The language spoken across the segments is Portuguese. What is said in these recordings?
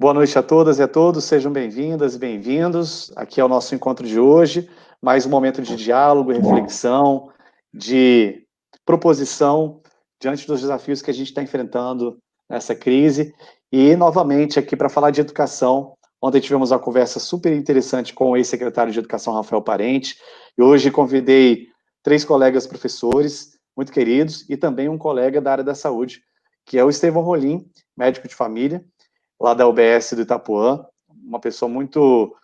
Boa noite a todas e a todos, sejam bem-vindas e bem-vindos. Aqui é o nosso encontro de hoje, mais um momento de diálogo, reflexão, de proposição diante dos desafios que a gente está enfrentando nessa crise. E, novamente, aqui para falar de educação, ontem tivemos uma conversa super interessante com o ex-secretário de Educação, Rafael Parente, e hoje convidei 3 colegas professores muito queridos e também um colega da área da saúde, que é o Estevão Rolim, médico de família, lá da UBS do Itapuã, uma pessoa muito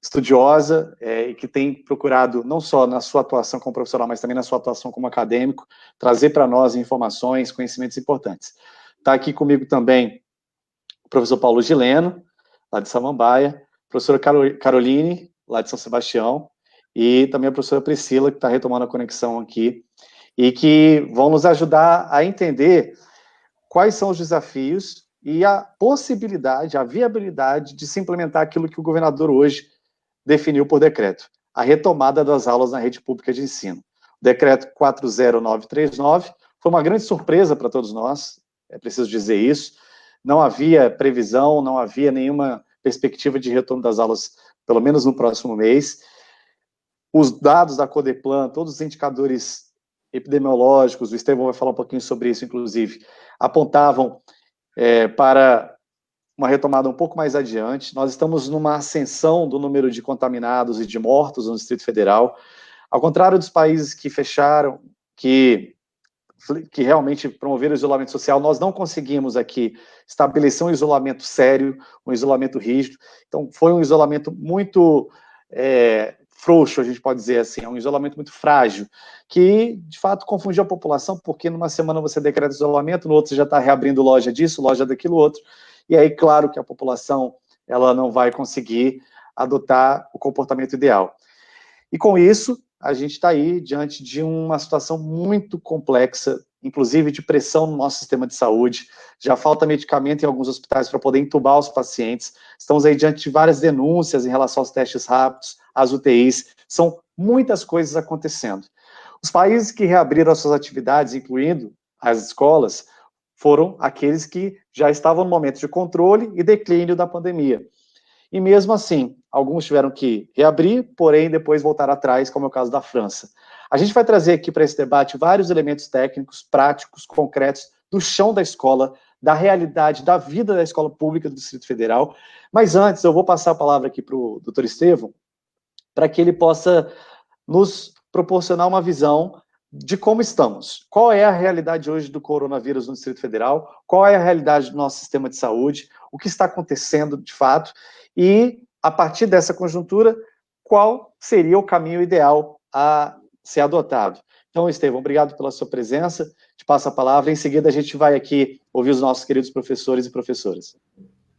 estudiosa e que tem procurado, não só na sua atuação como profissional, mas também na sua atuação como acadêmico, trazer para nós informações, conhecimentos importantes. Está aqui comigo também o professor Paulo Gileno, lá de Samambaia, a professora Caroline, lá de São Sebastião, e também a professora Priscila, que está retomando a conexão aqui, e que vão nos ajudar a entender quais são os desafios e a possibilidade, a viabilidade de se implementar aquilo que o governador hoje definiu por decreto, a retomada das aulas na rede pública de ensino. O decreto 40939 foi uma grande surpresa para todos nós, é preciso dizer isso. Não havia previsão, não havia nenhuma perspectiva de retorno das aulas, pelo menos no próximo mês. Os dados da Codeplan, todos os indicadores epidemiológicos, o Estevão vai falar um pouquinho sobre isso, inclusive, apontavam para uma retomada um pouco mais adiante. Nós estamos numa ascensão do número de contaminados e de mortos no Distrito Federal. Ao contrário dos países que fecharam, que realmente promoveram o isolamento social, nós não conseguimos aqui estabelecer um isolamento sério, um isolamento rígido. Então, foi um isolamento muito frouxo, a gente pode dizer assim, é um isolamento muito frágil, que, de fato, confundiu a população, porque numa semana você decreta isolamento, no outro você já está reabrindo loja disso, loja daquilo outro, e aí, claro que a população ela não vai conseguir adotar o comportamento ideal. E com isso, a gente está aí diante de uma situação muito complexa, inclusive de pressão no nosso sistema de saúde. Já falta medicamento em alguns hospitais para poder entubar os pacientes. Estamos aí diante de várias denúncias em relação aos testes rápidos, às UTIs. São muitas coisas acontecendo. Os países que reabriram as suas atividades, incluindo as escolas, foram aqueles que já estavam no momento de controle e declínio da pandemia. E mesmo assim, alguns tiveram que reabrir, porém depois voltar atrás, como é o caso da França. A gente vai trazer aqui para esse debate vários elementos técnicos, práticos, concretos, do chão da escola, da realidade, da vida da escola pública do Distrito Federal. Mas antes, eu vou passar a palavra aqui para o doutor Estevão, para que ele possa nos proporcionar uma visão de como estamos. Qual é a realidade hoje do coronavírus no Distrito Federal? Qual é a realidade do nosso sistema de saúde? O que está acontecendo de fato? E, a partir dessa conjuntura, qual seria o caminho ideal a ser adotado? Então, Estevão, obrigado pela sua presença. Te passo a palavra. Em seguida, a gente vai aqui ouvir os nossos queridos professores e professoras.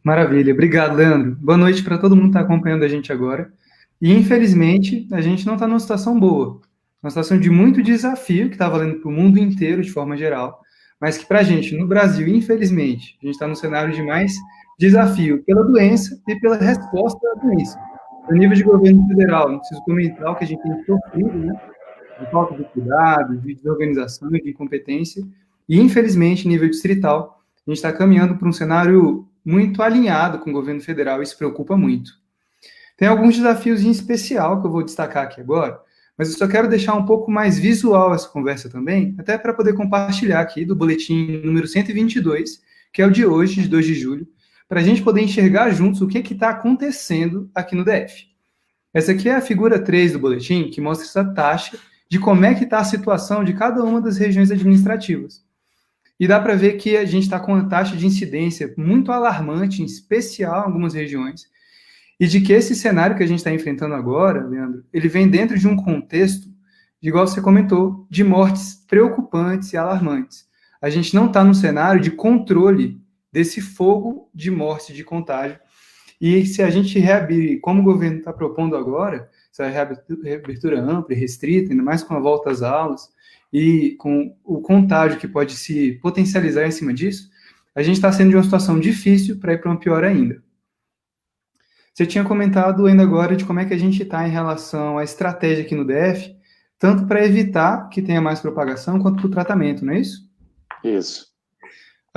Maravilha. Obrigado, Leandro. Boa noite para todo mundo que está acompanhando a gente agora. E, infelizmente, a gente não está numa situação boa. Uma situação de muito desafio, que está valendo para o mundo inteiro, de forma geral, mas que para a gente, no Brasil, infelizmente, a gente está num cenário de mais desafio pela doença e pela resposta à doença. A nível de governo federal, não preciso comentar o que a gente tem sofrido, né? De falta de cuidado, de desorganização, de incompetência. E, infelizmente, nível distrital, a gente está caminhando para um cenário muito alinhado com o governo federal, e isso preocupa muito. Tem alguns desafios em especial que eu vou destacar aqui agora, mas eu só quero deixar um pouco mais visual essa conversa também, até para poder compartilhar aqui do boletim número 122, que é o de hoje, de 2 de julho, para a gente poder enxergar juntos o que está acontecendo aqui no DF. Essa aqui é a figura 3 do boletim, que mostra essa taxa de como é que está a situação de cada uma das regiões administrativas. E dá para ver que a gente está com uma taxa de incidência muito alarmante, em especial em algumas regiões, e de que esse cenário que a gente está enfrentando agora, Leandro, ele vem dentro de um contexto, igual você comentou, de mortes preocupantes e alarmantes. A gente não está num cenário de controle desse fogo de morte, de contágio, e se a gente reabrir, como o governo está propondo agora, essa reabertura ampla e restrita, ainda mais com a volta às aulas, e com o contágio que pode se potencializar em cima disso, a gente está sendo de uma situação difícil para ir para uma pior ainda. Você tinha comentado ainda agora de como é que a gente está em relação à estratégia aqui no DF, tanto para evitar que tenha mais propagação, quanto para o tratamento, não é isso? Isso.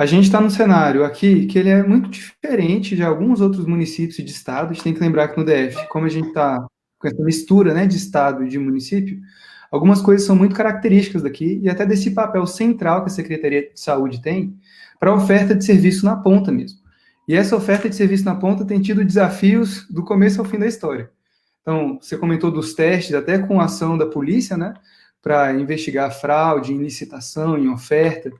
A gente está num cenário aqui que ele é muito diferente de alguns outros municípios e de estados. A gente tem que lembrar que no DF, como a gente está com essa mistura, né, de estado e de município, algumas coisas são muito características daqui e até desse papel central que a Secretaria de Saúde tem para a oferta de serviço na ponta mesmo. E essa oferta de serviço na ponta tem tido desafios do começo ao fim da história. Então, você comentou dos testes, até com a ação da polícia, né, para investigar fraude em licitação, em oferta.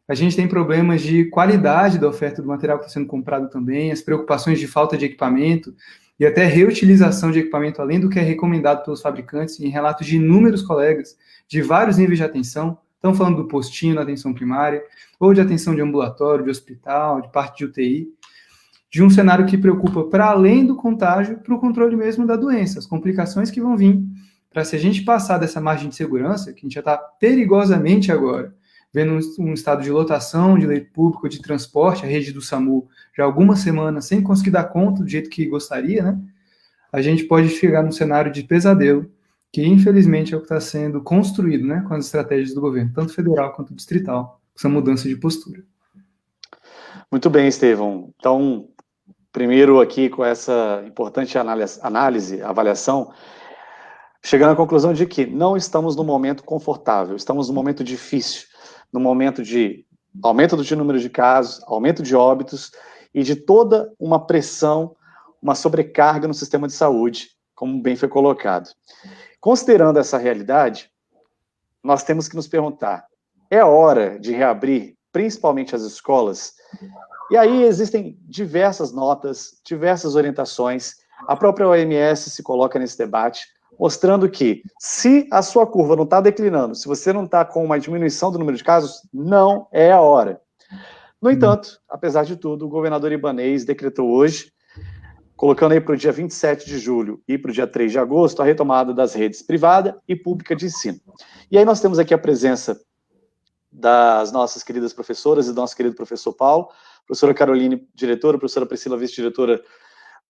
A gente tem problemas de qualidade da oferta do material que está sendo comprado também, as preocupações de falta de equipamento e até reutilização de equipamento, além do que é recomendado pelos fabricantes, em relatos de inúmeros colegas de vários níveis de atenção. Estão falando do postinho na atenção primária, ou de atenção de ambulatório, de hospital, de parte de UTI, de um cenário que preocupa para além do contágio, para o controle mesmo da doença, as complicações que vão vir, para se a gente passar dessa margem de segurança, que a gente já está perigosamente agora, vendo um estado de lotação de leito público, de transporte, a rede do SAMU, já há algumas semanas, sem conseguir dar conta do jeito que gostaria, né? A gente pode chegar num cenário de pesadelo, que infelizmente é o que está sendo construído, né, com as estratégias do governo, tanto federal quanto distrital, essa mudança de postura. Muito bem, Estevão. Então, primeiro aqui com essa importante análise, avaliação, chegando à conclusão de que não estamos num momento confortável, estamos num momento difícil, num momento de aumento do número de casos, aumento de óbitos e de toda uma pressão, uma sobrecarga no sistema de saúde, como bem foi colocado. Considerando essa realidade, nós temos que nos perguntar, é hora de reabrir, principalmente as escolas? E aí existem diversas notas, diversas orientações, a própria OMS se coloca nesse debate, mostrando que se a sua curva não está declinando, se você não está com uma diminuição do número de casos, não é a hora. No entanto, apesar de tudo, o governador Ibanez decretou hoje, colocando aí para o dia 27 de julho e para o dia 3 de agosto, a retomada das redes privada e pública de ensino. E aí nós temos aqui a presença das nossas queridas professoras e do nosso querido professor Paulo, professora Caroline, diretora, professora Priscila, vice-diretora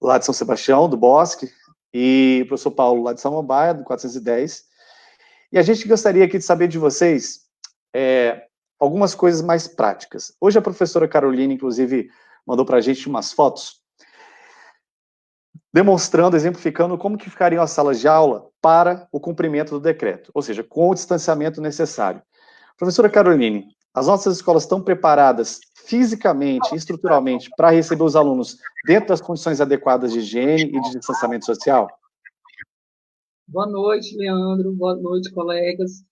lá de São Sebastião, do Bosque, e o professor Paulo, lá de Samambaia, do 410. E a gente gostaria aqui de saber de vocês algumas coisas mais práticas. Hoje a professora Caroline, inclusive, mandou para a gente umas fotos, demonstrando, exemplificando como que ficariam as salas de aula para o cumprimento do decreto, ou seja, com o distanciamento necessário. Professora Caroline, as nossas escolas estão preparadas fisicamente, estruturalmente, para receber os alunos dentro das condições adequadas de higiene e de distanciamento social? Boa noite, Leandro. Boa noite, colegas.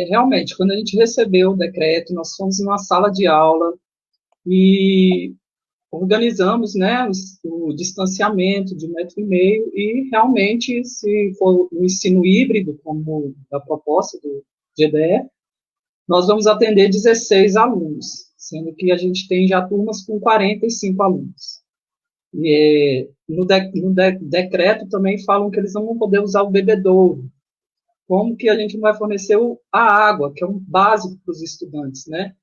Realmente, quando a gente recebeu o decreto, nós fomos em uma sala de aula e organizamos, né, o distanciamento de 1,5 m e realmente, se for o ensino híbrido, como a proposta do GDE, nós vamos atender 16 alunos, sendo que a gente tem já turmas com 45 alunos. E no decreto também falam que eles não vão poder usar o bebedouro. Como que a gente vai fornecer a água, que é um básico para os estudantes, né?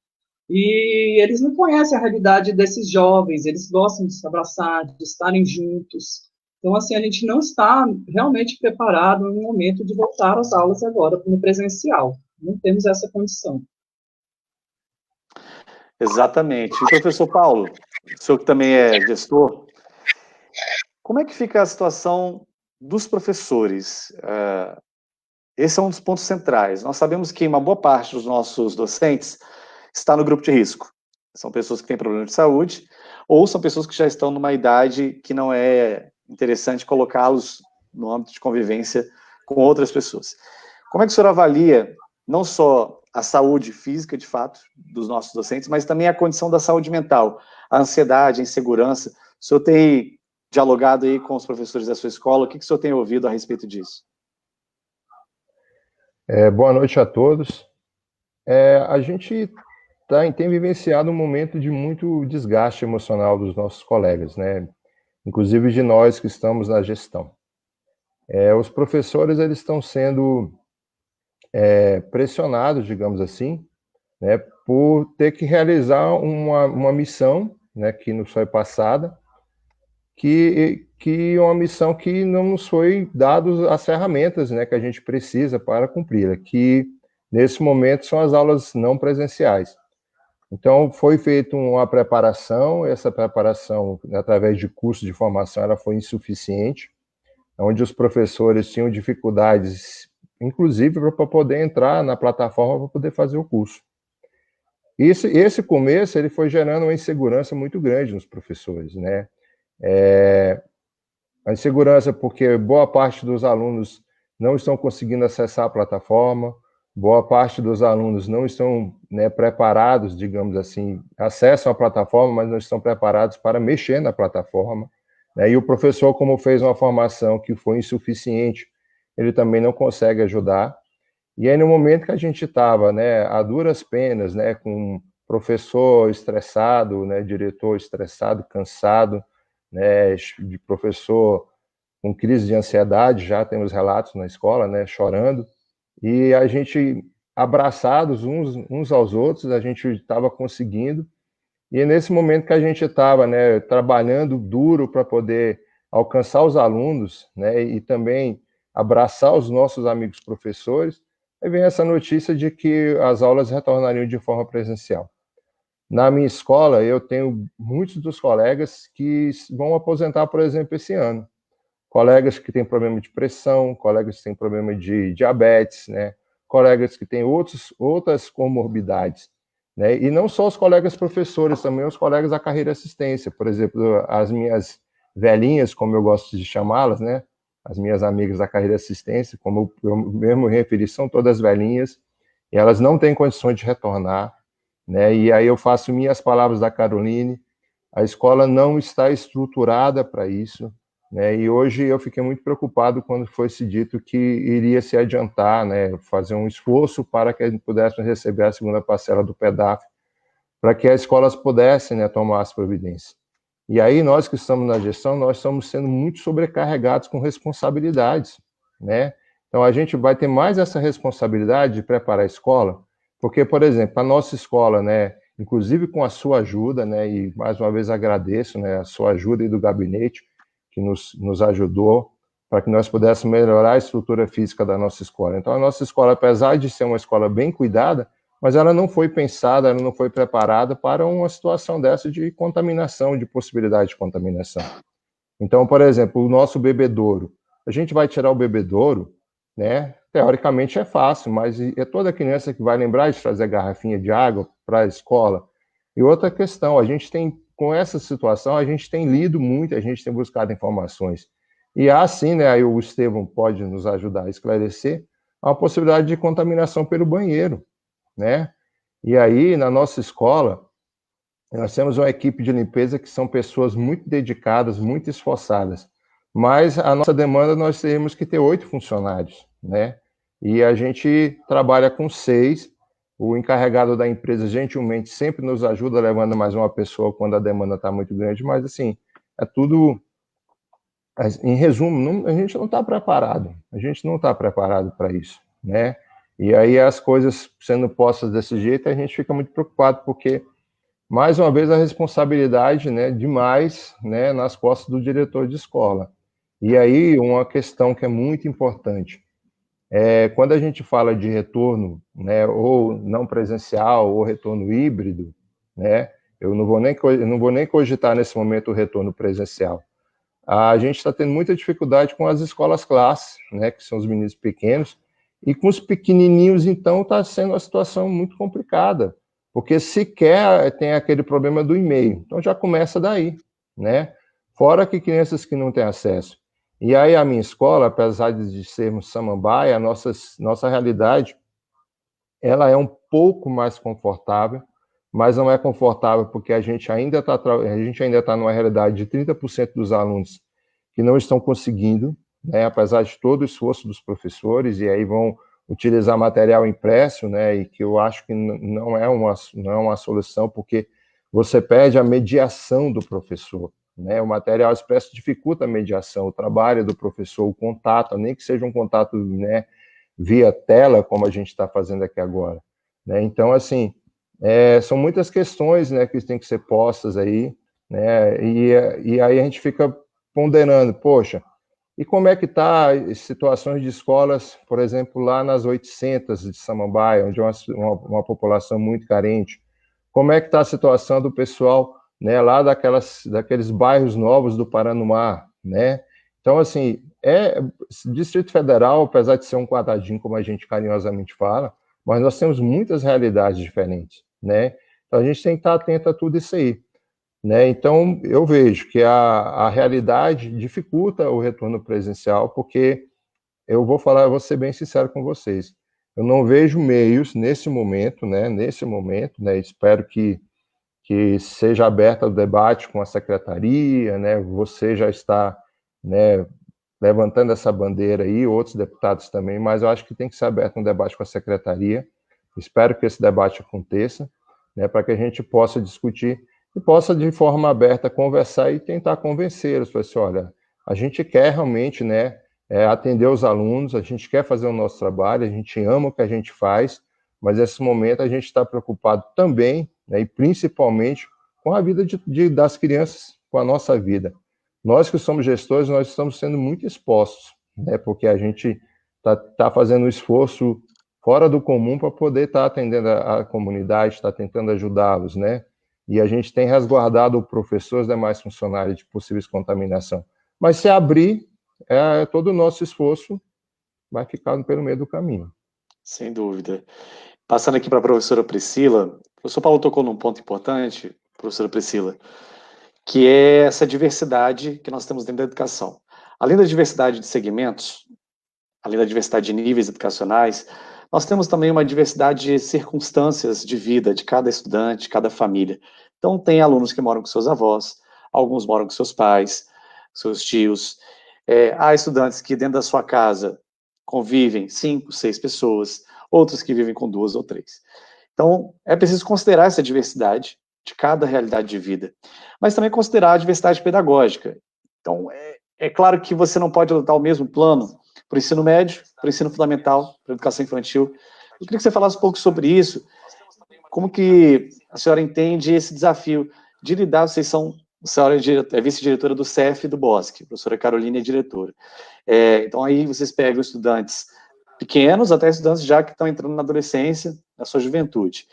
E eles não conhecem a realidade desses jovens, eles gostam de se abraçar, de estarem juntos. Então, assim, a gente não está realmente preparado no momento de voltar às aulas agora, no presencial. Não temos essa condição. Exatamente. E, professor Paulo, o senhor que também é gestor, como é que fica a situação dos professores? Esse é um dos pontos centrais. Nós sabemos que uma boa parte dos nossos docentes está no grupo de risco. São pessoas que têm problema de saúde, ou são pessoas que já estão numa idade que não é interessante colocá-los no âmbito de convivência com outras pessoas. Como é que o senhor avalia não só a saúde física, de fato, dos nossos docentes, mas também a condição da saúde mental, a ansiedade, a insegurança? O senhor tem dialogado aí com os professores da sua escola? O que o senhor tem ouvido a respeito disso? Boa noite a todos. A gente tem vivenciado um momento de muito desgaste emocional dos nossos colegas, né? Inclusive de nós que estamos na gestão. Os professores, eles estão sendo pressionados, digamos assim, né, por ter que realizar uma missão, né, que nos foi passada, que é uma missão que não nos foi dado as ferramentas, né, que a gente precisa para cumpri-la, que nesse momento são as aulas não presenciais. Então, foi feita uma preparação, essa preparação, através de curso de formação, ela foi insuficiente, onde os professores tinham dificuldades, inclusive, para poder entrar na plataforma para poder fazer o curso. Esse começo, ele foi gerando uma insegurança muito grande nos professores, né? A insegurança porque boa parte dos alunos não estão conseguindo acessar a plataforma, boa parte dos alunos não estão, né, preparados, digamos assim, acessam a plataforma, mas não estão preparados para mexer na plataforma, né? E o professor, como fez uma formação que foi insuficiente, ele também não consegue ajudar. E aí, no momento que a gente estava, né, a duras penas, né, com professor estressado, né, diretor estressado, cansado, né, de professor com crise de ansiedade, já temos relatos na escola, né, chorando, e a gente, abraçados uns aos outros, a gente estava conseguindo, e é nesse momento que a gente estava, né, trabalhando duro para poder alcançar os alunos, né, e também abraçar os nossos amigos professores, aí vem essa notícia de que as aulas retornariam de forma presencial. Na minha escola, eu tenho muitos dos colegas que vão aposentar, por exemplo, esse ano. Colegas que têm problema de pressão, colegas que têm problema de diabetes, né? Colegas que têm outras comorbidades. Né? E não só os colegas professores, também os colegas da carreira assistência. Por exemplo, as minhas velhinhas, como eu gosto de chamá-las, né? As minhas amigas da carreira assistência, como eu mesmo referi, são todas velhinhas, e elas não têm condições de retornar. Né? E aí eu faço minhas palavras da Caroline, a escola não está estruturada para isso, né? E hoje eu fiquei muito preocupado quando foi-se dito que iria se adiantar, né, fazer um esforço para que pudéssemos receber a segunda parcela do PEDAF, para que as escolas pudessem, né, tomar as providências. E aí nós que estamos na gestão, nós estamos sendo muito sobrecarregados com responsabilidades, né? Então a gente vai ter mais essa responsabilidade de preparar a escola, porque, por exemplo, a nossa escola, né, inclusive com a sua ajuda, né, e mais uma vez agradeço, né, a sua ajuda e do gabinete, que nos ajudou para que nós pudéssemos melhorar a estrutura física da nossa escola. Então, a nossa escola, apesar de ser uma escola bem cuidada, mas ela não foi pensada, ela não foi preparada para uma situação dessa de contaminação, de possibilidade de contaminação. Então, por exemplo, o nosso bebedouro, a gente vai tirar o bebedouro, né? Teoricamente é fácil, mas é toda criança que vai lembrar de trazer a garrafinha de água para a escola. E outra questão, a gente tem, com essa situação, a gente tem lido muito, a gente tem buscado informações. E há sim, né, aí o Estevão pode nos ajudar a esclarecer, a possibilidade de contaminação pelo banheiro, né? E aí, na nossa escola, nós temos uma equipe de limpeza que são pessoas muito dedicadas, muito esforçadas. Mas a nossa demanda, nós temos que ter 8 funcionários, né? E a gente trabalha com 6. O encarregado da empresa, gentilmente, sempre nos ajuda levando mais uma pessoa quando a demanda está muito grande. Mas, assim, é tudo... Em resumo, a gente não está preparado. A gente não está preparado para isso, né? E aí as coisas sendo postas desse jeito, a gente fica muito preocupado, porque mais uma vez a responsabilidade, né, demais, né, nas costas do diretor de escola. E aí uma questão que é muito importante, quando a gente fala de retorno, né, ou não presencial, ou retorno híbrido, né, eu não vou nem cogitar nesse momento o retorno presencial. A gente está tendo muita dificuldade com as escolas classe, né, que são os meninos pequenos, e com os pequenininhos, então, está sendo uma situação muito complicada, porque sequer tem aquele problema do e-mail. Então, já começa daí, né? Fora que crianças que não têm acesso. E aí, a minha escola, apesar de sermos Samambaia, a nossa realidade, ela é um pouco mais confortável, mas não é confortável porque a gente ainda está numa realidade de 30% dos alunos que não estão conseguindo, né, apesar de todo o esforço dos professores, e aí vão utilizar material impresso, né, e que eu acho que não é uma solução, porque você perde a mediação do professor, né, o material expresso dificulta a mediação, o trabalho do professor, o contato, nem que seja um contato, né, via tela, como a gente está fazendo aqui agora, né? Então, assim, são muitas questões, né, que têm que ser postas aí, né, e aí a gente fica ponderando, poxa, e como é que está situações de escolas, por exemplo, lá nas 800 de Samambaia, onde é uma população muito carente, Como é que está a situação do pessoal, né, lá daqueles bairros novos do Paraná, né? Então, assim, Distrito Federal, apesar de ser um quadradinho, como a gente carinhosamente fala, mas nós temos muitas realidades diferentes, né? Então, a gente tem que estar atento a tudo isso aí, né? Então, eu vejo que a realidade dificulta o retorno presencial, porque eu vou ser bem sincero com vocês, eu não vejo meios nesse momento, né, espero que seja aberto o debate com a secretaria, né, você já está, né, levantando essa bandeira aí, outros deputados também, mas eu acho que tem que ser aberto um debate com a secretaria, espero que esse debate aconteça, né, para que a gente possa discutir e possa, de forma aberta, conversar e tentar convencê-los, falar assim, olha, a gente quer realmente, né, atender os alunos, a gente quer fazer o nosso trabalho, a gente ama o que a gente faz, mas nesse momento a gente está preocupado também, né, e principalmente com a vida das crianças, com a nossa vida. Nós que somos gestores, nós estamos sendo muito expostos, né, porque a gente tá fazendo um esforço fora do comum para poder estar atendendo a comunidade, está tentando ajudá-los, né? E a gente tem resguardado o professor e os demais funcionários de possíveis contaminação. Mas se abrir, todo o nosso esforço vai ficar pelo meio do caminho. Sem dúvida. Passando aqui para a professora Priscila, o professor Paulo tocou num ponto importante, professora Priscila, que é essa diversidade que nós temos dentro da educação. Além da diversidade de segmentos, além da diversidade de níveis educacionais, nós temos também uma diversidade de circunstâncias de vida de cada estudante, de cada família. Então, tem alunos que moram com seus avós, alguns moram com seus pais, seus tios. Há estudantes que dentro da sua casa convivem 5, 6 pessoas, outros que vivem com 2 ou 3. Então, é preciso considerar essa diversidade de cada realidade de vida, mas também considerar a diversidade pedagógica. Então, é claro que você não pode adotar o mesmo plano para o ensino médio, para o ensino fundamental, para a educação infantil. Eu queria que você falasse um pouco sobre isso, como que a senhora entende esse desafio de lidar, a senhora é vice-diretora do CEF do Bosque, a professora Carolina é diretora. Então, aí vocês pegam estudantes pequenos até estudantes já que estão entrando na adolescência, na sua juventude.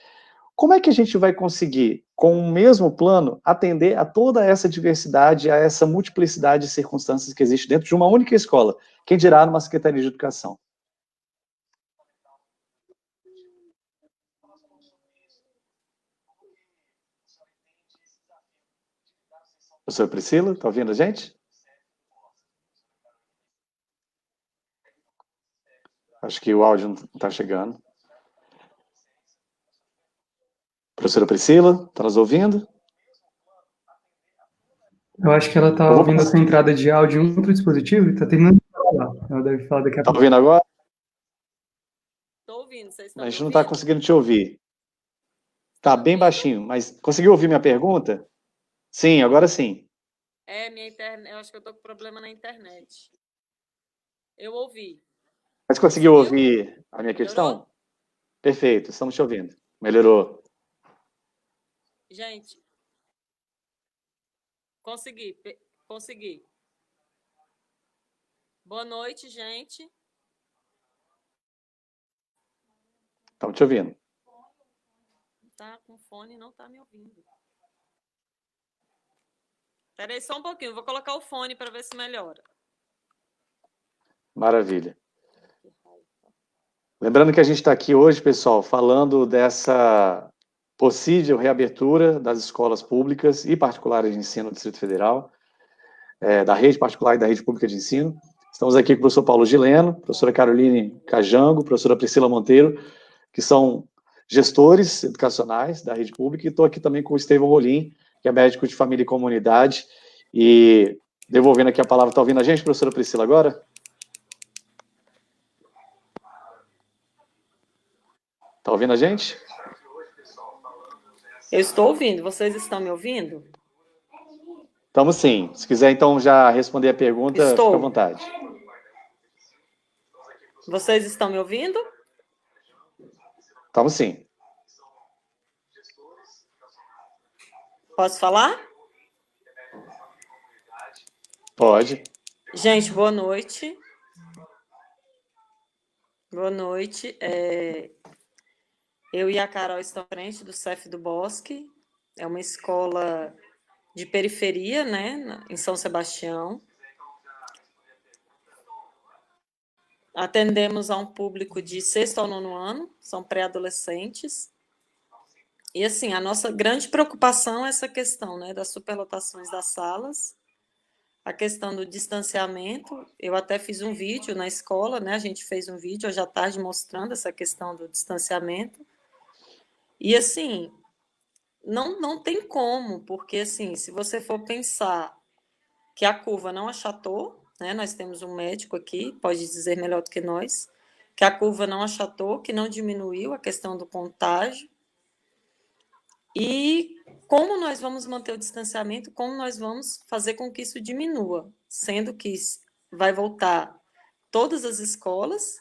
Como é que a gente vai conseguir, com o mesmo plano, atender a toda essa diversidade, a essa multiplicidade de circunstâncias que existe dentro de uma única escola? Quem dirá numa Secretaria de Educação? Professora Priscila, está ouvindo a gente? Acho que o áudio não está chegando. Professora Priscila, está nos ouvindo? Eu acho que ela está ouvindo essa entrada de áudio em outro dispositivo e está terminando de falar. Ela deve falar daqui a pouco. Está ouvindo agora? Estou ouvindo, vocês estão A me gente não está ouvindo? conseguindo te ouvir. Está bem baixinho, mas conseguiu ouvir minha pergunta? Sim, agora sim. Minha internet, eu acho que eu estou com problema na internet. Eu ouvi. Mas conseguiu ouvir a minha questão? Melhorou? Perfeito, estamos te ouvindo. Melhorou. Gente, consegui. Boa noite, gente. Estamos te ouvindo. Tá com fone e não está me ouvindo. Espera aí só um pouquinho, vou colocar o fone para ver se melhora. Maravilha. Lembrando que a gente está aqui hoje, pessoal, falando dessa possível reabertura das escolas públicas e particulares de ensino do Distrito Federal, da rede particular e da rede pública de ensino. Estamos aqui com o professor Paulo Gileno, professora Caroline Cajango, professora Priscila Monteiro, que são gestores educacionais da rede pública, e estou aqui também com o Estevão Rolim, que é médico de família e comunidade, e devolvendo aqui a palavra, está ouvindo a gente, professora Priscila, agora? Está ouvindo a gente? Eu estou ouvindo, vocês estão me ouvindo? Estamos sim. Se quiser, então, já responder a pergunta, fica à vontade. Vocês estão me ouvindo? Estamos sim. Posso falar? Pode. Gente, boa noite. Boa noite. Eu e a Carol estamos à frente do CEF do Bosque, é uma escola de periferia, né, em São Sebastião. Atendemos a um público de 6º ao 9º ano, são pré-adolescentes. E, assim, a nossa grande preocupação é essa questão, né, das superlotações das salas, a questão do distanciamento. Eu até fiz um vídeo na escola, né, a gente fez um vídeo hoje à tarde mostrando essa questão do distanciamento. E, assim, não tem como, porque, assim, se você for pensar que a curva não achatou, né, nós temos um médico aqui, pode dizer melhor do que nós, que a curva não achatou, que não diminuiu a questão do contágio. E como nós vamos manter o distanciamento, como nós vamos fazer com que isso diminua, sendo que vai voltar todas as escolas,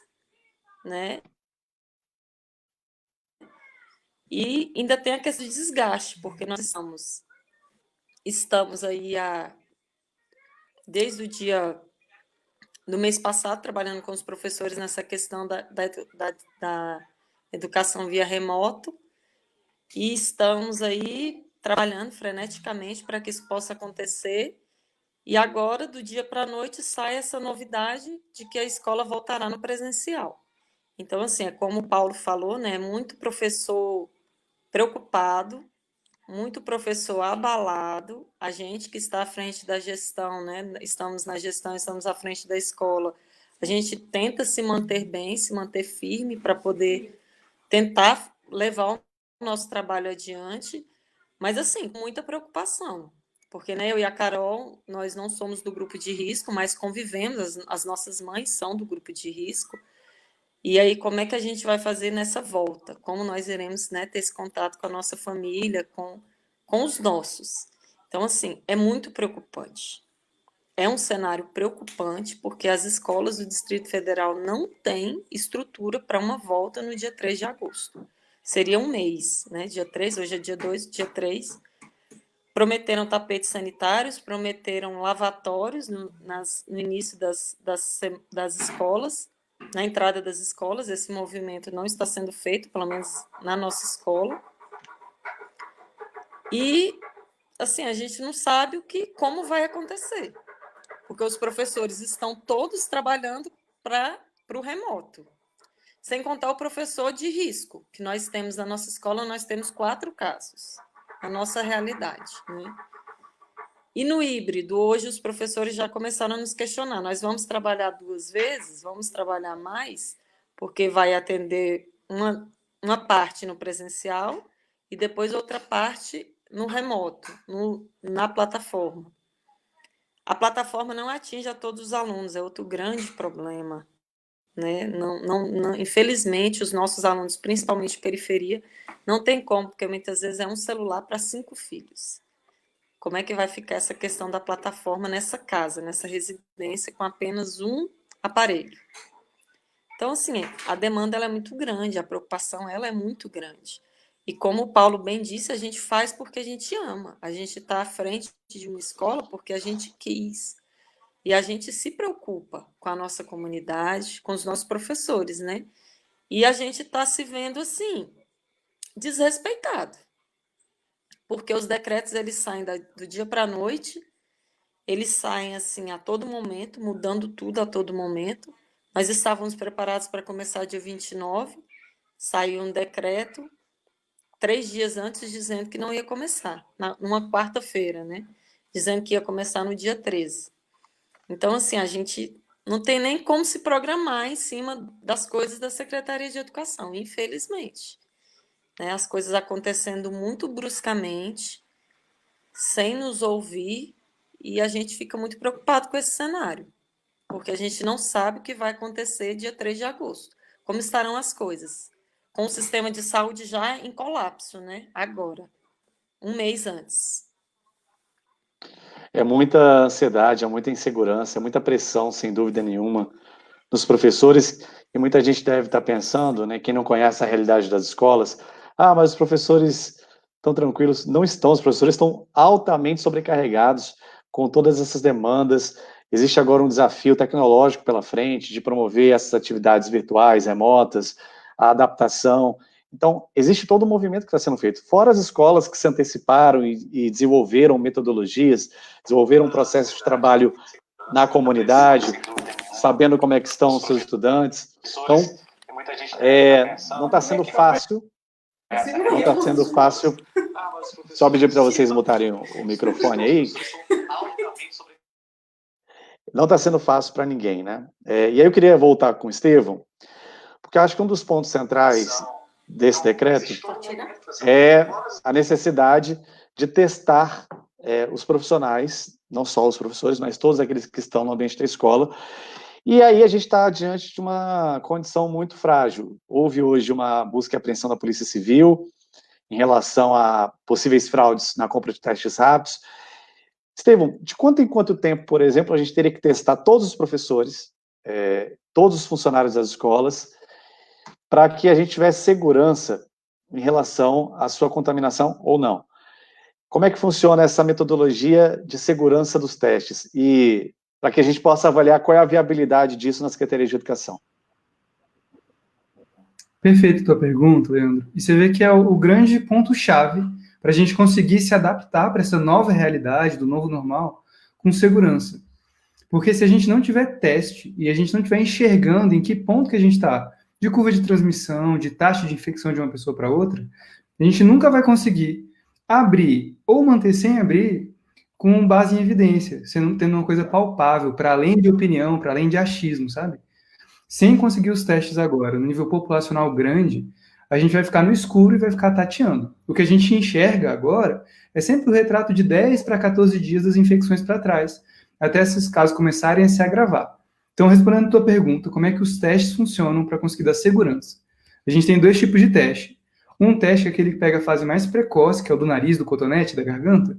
né? E ainda tem a questão de desgaste, porque nós estamos aí desde o dia do mês passado trabalhando com os professores nessa questão da educação via remoto, e estamos aí trabalhando freneticamente para que isso possa acontecer. E agora, do dia para a noite, sai essa novidade de que a escola voltará no presencial. Então, assim, é como o Paulo falou, né? Muito professor preocupado, muito professor abalado. A gente que está à frente da gestão, né? Estamos na gestão, estamos à frente da escola. A gente tenta se manter bem, se manter firme para poder tentar levar o nosso trabalho adiante, mas, assim, com muita preocupação. Porque, né, eu e a Carol, nós não somos do grupo de risco, mas convivemos, as nossas mães são do grupo de risco. E aí, como é que a gente vai fazer nessa volta? Como nós iremos, né, ter esse contato com a nossa família, com os nossos? Então, assim, é muito preocupante. É um cenário preocupante, porque as escolas do Distrito Federal não têm estrutura para uma volta no dia 3 de agosto. Seria um mês, né? Dia 3, hoje é dia 2, dia 3. Prometeram tapetes sanitários, prometeram lavatórios no início das escolas, na entrada das escolas. Esse movimento não está sendo feito, pelo menos na nossa escola. E, assim, a gente não sabe como vai acontecer, porque os professores estão todos trabalhando para o remoto. Sem contar o professor de risco, que nós temos na nossa escola, nós temos 4 casos, a nossa realidade, né? E no híbrido, hoje os professores já começaram a nos questionar, nós vamos trabalhar 2 vezes, vamos trabalhar mais, porque vai atender uma parte no presencial e depois outra parte no remoto, na plataforma. A plataforma não atinge a todos os alunos, é outro grande problema, né? Não, infelizmente, os nossos alunos, principalmente de periferia, não tem como, porque muitas vezes é um celular para 5 filhos. Como é que vai ficar essa questão da plataforma nessa casa, nessa residência, com apenas um aparelho? Então, assim, a demanda ela é muito grande, a preocupação ela é muito grande. E como o Paulo bem disse, a gente faz porque a gente ama. A gente está à frente de uma escola porque a gente quis. E a gente se preocupa com a nossa comunidade, com os nossos professores, né? E a gente está se vendo, assim, desrespeitado. Porque os decretos, eles saem do dia para a noite, eles saem, assim, a todo momento, mudando tudo a todo momento. Nós estávamos preparados para começar dia 29, saiu um decreto 3 dias antes dizendo que não ia começar, numa quarta-feira, né? Dizendo que ia começar no dia 13. Então, assim, a gente não tem nem como se programar em cima das coisas da Secretaria de Educação, infelizmente. Né? As coisas acontecendo muito bruscamente, sem nos ouvir, e a gente fica muito preocupado com esse cenário, porque a gente não sabe o que vai acontecer dia 3 de agosto. Como estarão as coisas? Com o sistema de saúde já em colapso, né? Agora, um mês antes. É muita ansiedade, é muita insegurança, é muita pressão, sem dúvida nenhuma, dos professores, e muita gente deve estar pensando, né, quem não conhece a realidade das escolas, mas os professores estão tranquilos. Não estão, os professores estão altamente sobrecarregados com todas essas demandas. Existe agora um desafio tecnológico pela frente de promover essas atividades virtuais, remotas, a adaptação. Então, existe todo um movimento que está sendo feito. Fora as escolas que se anteciparam e desenvolveram metodologias, desenvolveram processos de trabalho na comunidade, sabendo como é que estão os seus estudantes. Então, não está sendo fácil. Não está sendo fácil. Só pedir para vocês mutarem o microfone aí. Não está sendo fácil para ninguém, né? E aí eu queria voltar com o Estevão, porque eu acho que um dos pontos centrais desse decreto é a necessidade de testar os profissionais, não só os professores, mas todos aqueles que estão no ambiente da escola. E aí a gente está diante de uma condição muito frágil. Houve hoje uma busca e apreensão da Polícia Civil em relação a possíveis fraudes na compra de testes rápidos. Estevão, de quanto em quanto tempo, por exemplo, a gente teria que testar todos os professores, todos os funcionários das escolas, para que a gente tivesse segurança em relação à sua contaminação ou não? Como é que funciona essa metodologia de segurança dos testes? E para que a gente possa avaliar qual é a viabilidade disso na Secretaria de Educação. Perfeito a tua pergunta, Leandro. E você vê que é o grande ponto-chave para a gente conseguir se adaptar para essa nova realidade, do novo normal, com segurança. Porque se a gente não tiver teste e a gente não estiver enxergando em que ponto que a gente está de curva de transmissão, de taxa de infecção de uma pessoa para outra, a gente nunca vai conseguir abrir ou manter sem abrir com base em evidência, você não tendo uma coisa palpável, para além de opinião, para além de achismo, sabe? Sem conseguir os testes agora, no nível populacional grande, a gente vai ficar no escuro e vai ficar tateando. O que a gente enxerga agora é sempre o retrato de 10 para 14 dias das infecções para trás, até esses casos começarem a se agravar. Então, respondendo a tua pergunta, como é que os testes funcionam para conseguir dar segurança? A gente tem dois tipos de teste. Um teste é aquele que pega a fase mais precoce, que é o do nariz, do cotonete, da garganta,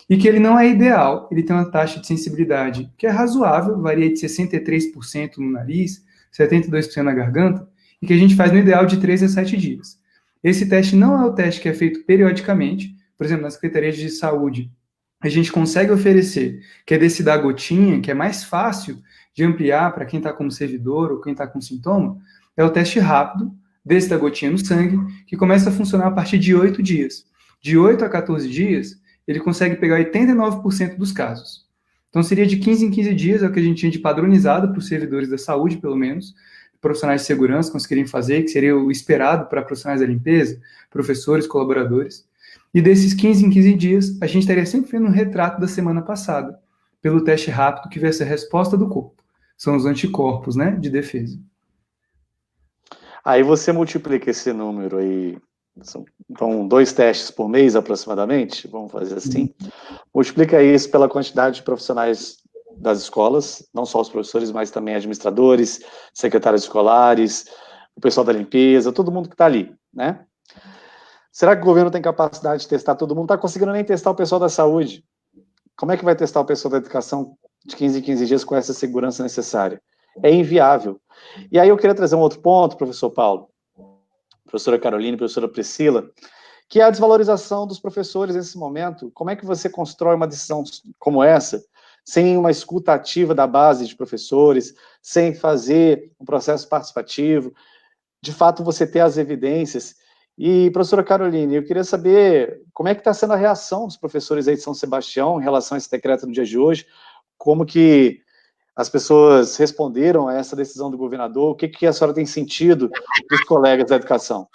e que ele não é ideal, ele tem uma taxa de sensibilidade que é razoável, varia de 63% no nariz, 72% na garganta, e que a gente faz no ideal de 3 a 7 dias. Esse teste não é o teste que é feito periodicamente, por exemplo, na Secretaria de Saúde, a gente consegue oferecer, que é desse da gotinha, que é mais fácil de ampliar para quem está como servidor ou quem está com sintoma, é o teste rápido, desse da gotinha no sangue, que começa a funcionar a partir de 8 dias. De 8 a 14 dias, ele consegue pegar 89% dos casos. Então, seria de 15 em 15 dias, é o que a gente tinha de padronizado para os servidores da saúde, pelo menos, profissionais de segurança conseguirem fazer, que seria o esperado para profissionais da limpeza, professores, colaboradores. E desses 15 em 15 dias, a gente estaria sempre vendo um retrato da semana passada, pelo teste rápido que vai ser a resposta do corpo. São os anticorpos, né, de defesa. Aí você multiplica esse número aí, então 2 testes por mês aproximadamente, vamos fazer assim, multiplica isso pela quantidade de profissionais das escolas, não só os professores, mas também administradores, secretários escolares, o pessoal da limpeza, todo mundo que está ali, né? Será que o governo tem capacidade de testar todo mundo? Não está conseguindo nem testar o pessoal da saúde. Como é que vai testar o pessoal da educação de 15 em 15 dias com essa segurança necessária? É inviável. E aí eu queria trazer um outro ponto, professor Paulo, professora Caroline, professora Priscila, que é a desvalorização dos professores nesse momento. Como é que você constrói uma decisão como essa, sem uma escuta ativa da base de professores, sem fazer um processo participativo, de fato você ter as evidências? E, professora Caroline, eu queria saber como é que está sendo a reação dos professores aí de São Sebastião em relação a esse decreto no dia de hoje, como que as pessoas responderam a essa decisão do governador, o que a senhora tem sentido dos colegas da educação?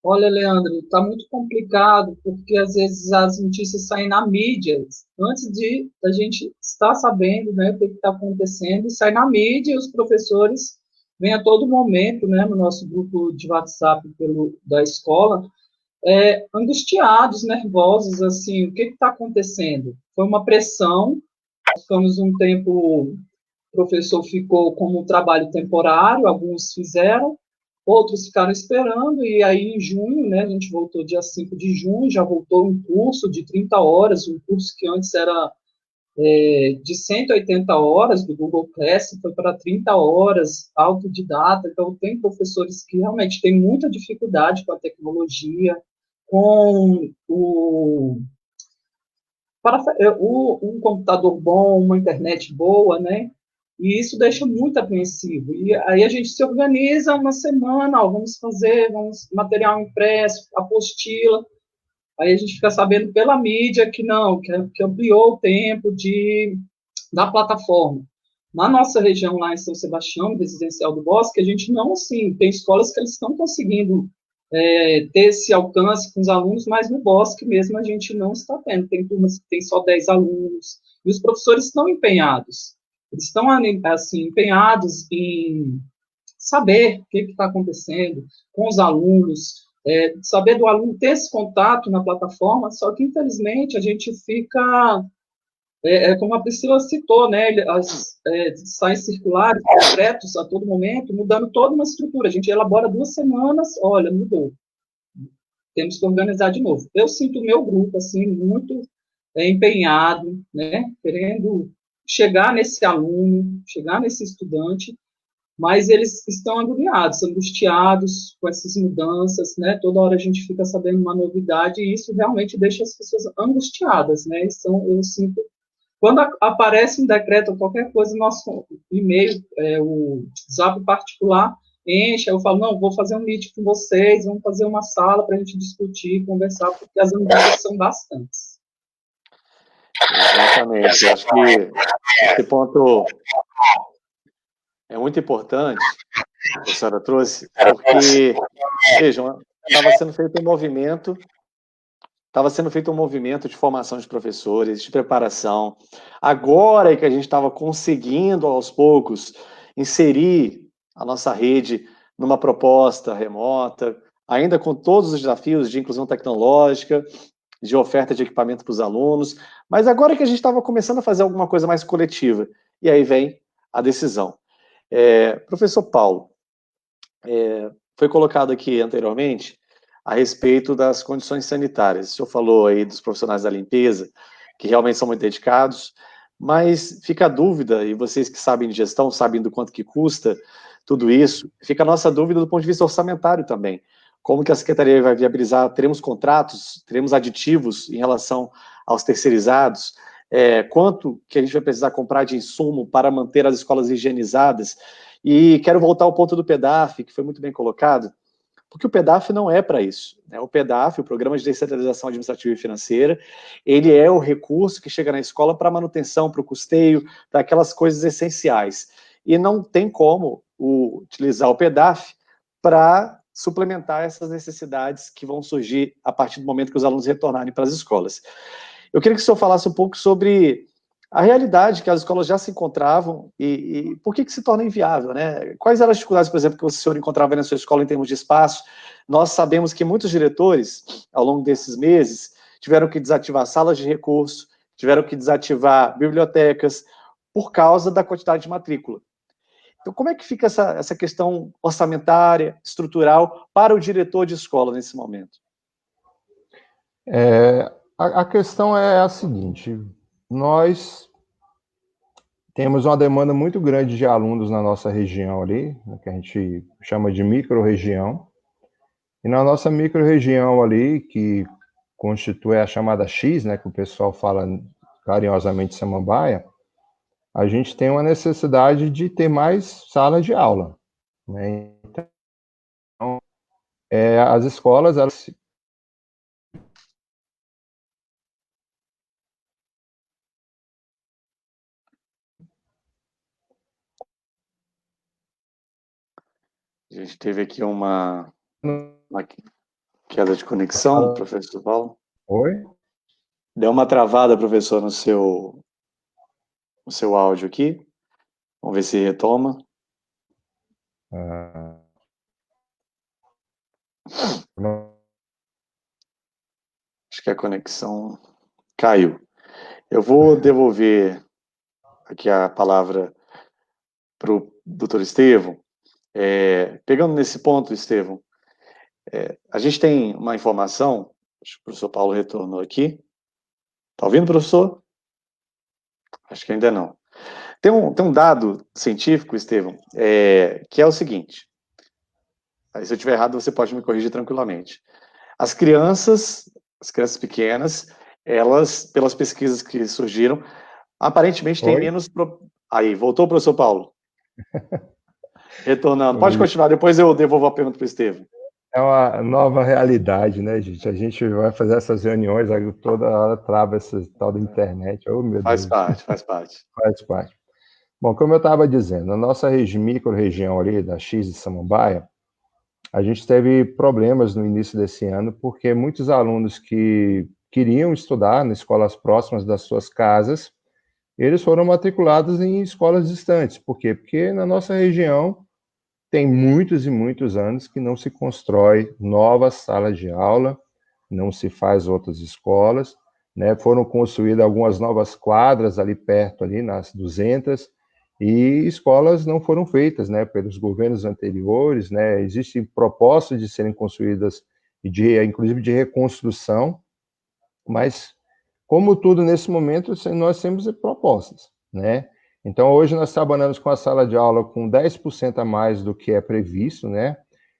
Olha, Leandro, está muito complicado, porque às vezes as notícias saem na mídia, antes de a gente estar sabendo, né, o que está acontecendo, sai na mídia e os professores vêm a todo momento, né, no nosso grupo de WhatsApp da escola, angustiados, nervosos, assim, o que está acontecendo? Foi uma pressão, ficamos um tempo, o professor ficou como um trabalho temporário, alguns fizeram, outros ficaram esperando, e aí em junho, né, a gente voltou dia 5 de junho, já voltou um curso de 30 horas, um curso que antes era de 180 horas, do Google Class, foi para 30 horas, autodidata, então tem professores que realmente têm muita dificuldade com a tecnologia, com um computador bom, uma internet boa, né? E isso deixa muito apreensivo. E aí a gente se organiza uma semana, ó, vamos material impresso, apostila. Aí a gente fica sabendo pela mídia que não, que ampliou o tempo da plataforma. Na nossa região, lá em São Sebastião, residencial do Bosque, a gente não, assim, tem escolas que eles estão conseguindo ter esse alcance com os alunos, mas no Bosque mesmo a gente não está tendo. Tem turmas que tem só 10 alunos, e os professores estão empenhados. Eles estão, assim, empenhados em saber o que está acontecendo com os alunos, saber do aluno ter esse contato na plataforma, só que, infelizmente, a gente fica, como a Priscila citou, né, saem circulares, decretos a todo momento, mudando toda uma estrutura. A gente elabora 2 semanas, olha, mudou. Temos que organizar de novo. Eu sinto o meu grupo, assim, muito empenhado, né, querendo chegar nesse aluno, chegar nesse estudante, mas eles estão agoniados, angustiados com essas mudanças, né? Toda hora a gente fica sabendo uma novidade e isso realmente deixa as pessoas angustiadas, né? Eu sinto, quando aparece um decreto ou qualquer coisa, nosso e-mail, o zap particular enche, eu falo, não, vou fazer um meet com vocês, vamos fazer uma sala para a gente discutir, conversar, porque as angústias são bastantes. Exatamente, eu acho que esse ponto é muito importante, que a professora trouxe, porque, vejam, estava sendo feito um movimento de formação de professores, de preparação. Agora é que a gente estava conseguindo, aos poucos, inserir a nossa rede numa proposta remota, ainda com todos os desafios de inclusão tecnológica, de oferta de equipamento para os alunos, mas agora é que a gente estava começando a fazer alguma coisa mais coletiva. E aí vem a decisão. Professor Paulo, foi colocado aqui anteriormente a respeito das condições sanitárias. O senhor falou aí dos profissionais da limpeza, que realmente são muito dedicados, mas fica a dúvida, e vocês que sabem de gestão, sabem do quanto que custa tudo isso, fica a nossa dúvida do ponto de vista orçamentário também. Como que a Secretaria vai viabilizar? Teremos contratos, teremos aditivos em relação aos terceirizados? Quanto que a gente vai precisar comprar de insumo para manter as escolas higienizadas? E quero voltar ao ponto do PEDAF, que foi muito bem colocado, porque o PEDAF não é para isso. Né? O PEDAF, o Programa de Descentralização Administrativa e Financeira, ele é o recurso que chega na escola para manutenção, para o custeio, para aquelas coisas essenciais. E não tem como utilizar o PEDAF para suplementar essas necessidades que vão surgir a partir do momento que os alunos retornarem para as escolas. Eu queria que o senhor falasse um pouco sobre a realidade que as escolas já se encontravam e por que se torna inviável, né? Quais eram as dificuldades, por exemplo, que o senhor encontrava na sua escola em termos de espaço? Nós sabemos que muitos diretores, ao longo desses meses, tiveram que desativar salas de recurso, tiveram que desativar bibliotecas por causa da quantidade de matrícula. Então, como é que fica essa questão orçamentária, estrutural, para o diretor de escola nesse momento? A questão é a seguinte: nós temos uma demanda muito grande de alunos na nossa região ali, que a gente chama de micro-região. E na nossa micro-região ali, que constitui a chamada X, né, que o pessoal fala carinhosamente Samambaia, a gente tem uma necessidade de ter mais salas de aula. Né? Então, as escolas, elas... A gente teve aqui uma queda de conexão, professor Paulo. Oi? Deu uma travada, professor, no seu áudio aqui. Vamos ver se retoma. Acho que a conexão caiu. Eu vou devolver aqui a palavra para o doutor Estevão. Pegando nesse ponto, Estevão, a gente tem uma informação, acho que o professor Paulo retornou aqui. Está ouvindo, professor? Acho que ainda não. Tem um dado científico, Estevão, que é o seguinte. Aí, se eu estiver errado, você pode me corrigir tranquilamente. As crianças pequenas, elas, pelas pesquisas que surgiram, aparentemente têm menos Aí, voltou, professor Paulo? Retornando. Pode continuar, depois eu devolvo a pergunta para o Estevam. É uma nova realidade, né, gente? A gente vai fazer essas reuniões, aí toda hora trava esse tal da internet. Oh, meu Faz Deus. parte, faz parte. Faz parte. Bom, como eu estava dizendo, na nossa micro-região ali, da X de Samambaia, a gente teve problemas no início desse ano, porque muitos alunos que queriam estudar em escolas próximas das suas casas, eles foram matriculados em escolas distantes. Por quê? Porque na nossa região tem muitos e muitos anos que não se constrói novas salas de aula, não se faz outras escolas, né? Foram construídas algumas novas quadras ali perto, ali nas 200, e escolas não foram feitas, né, pelos governos anteriores, né? Existem propostas de serem construídas, inclusive de reconstrução, mas, como tudo nesse momento, nós temos propostas, né? Então, hoje nós trabalhamos com a sala de aula com 10% a mais do que é previsto, né?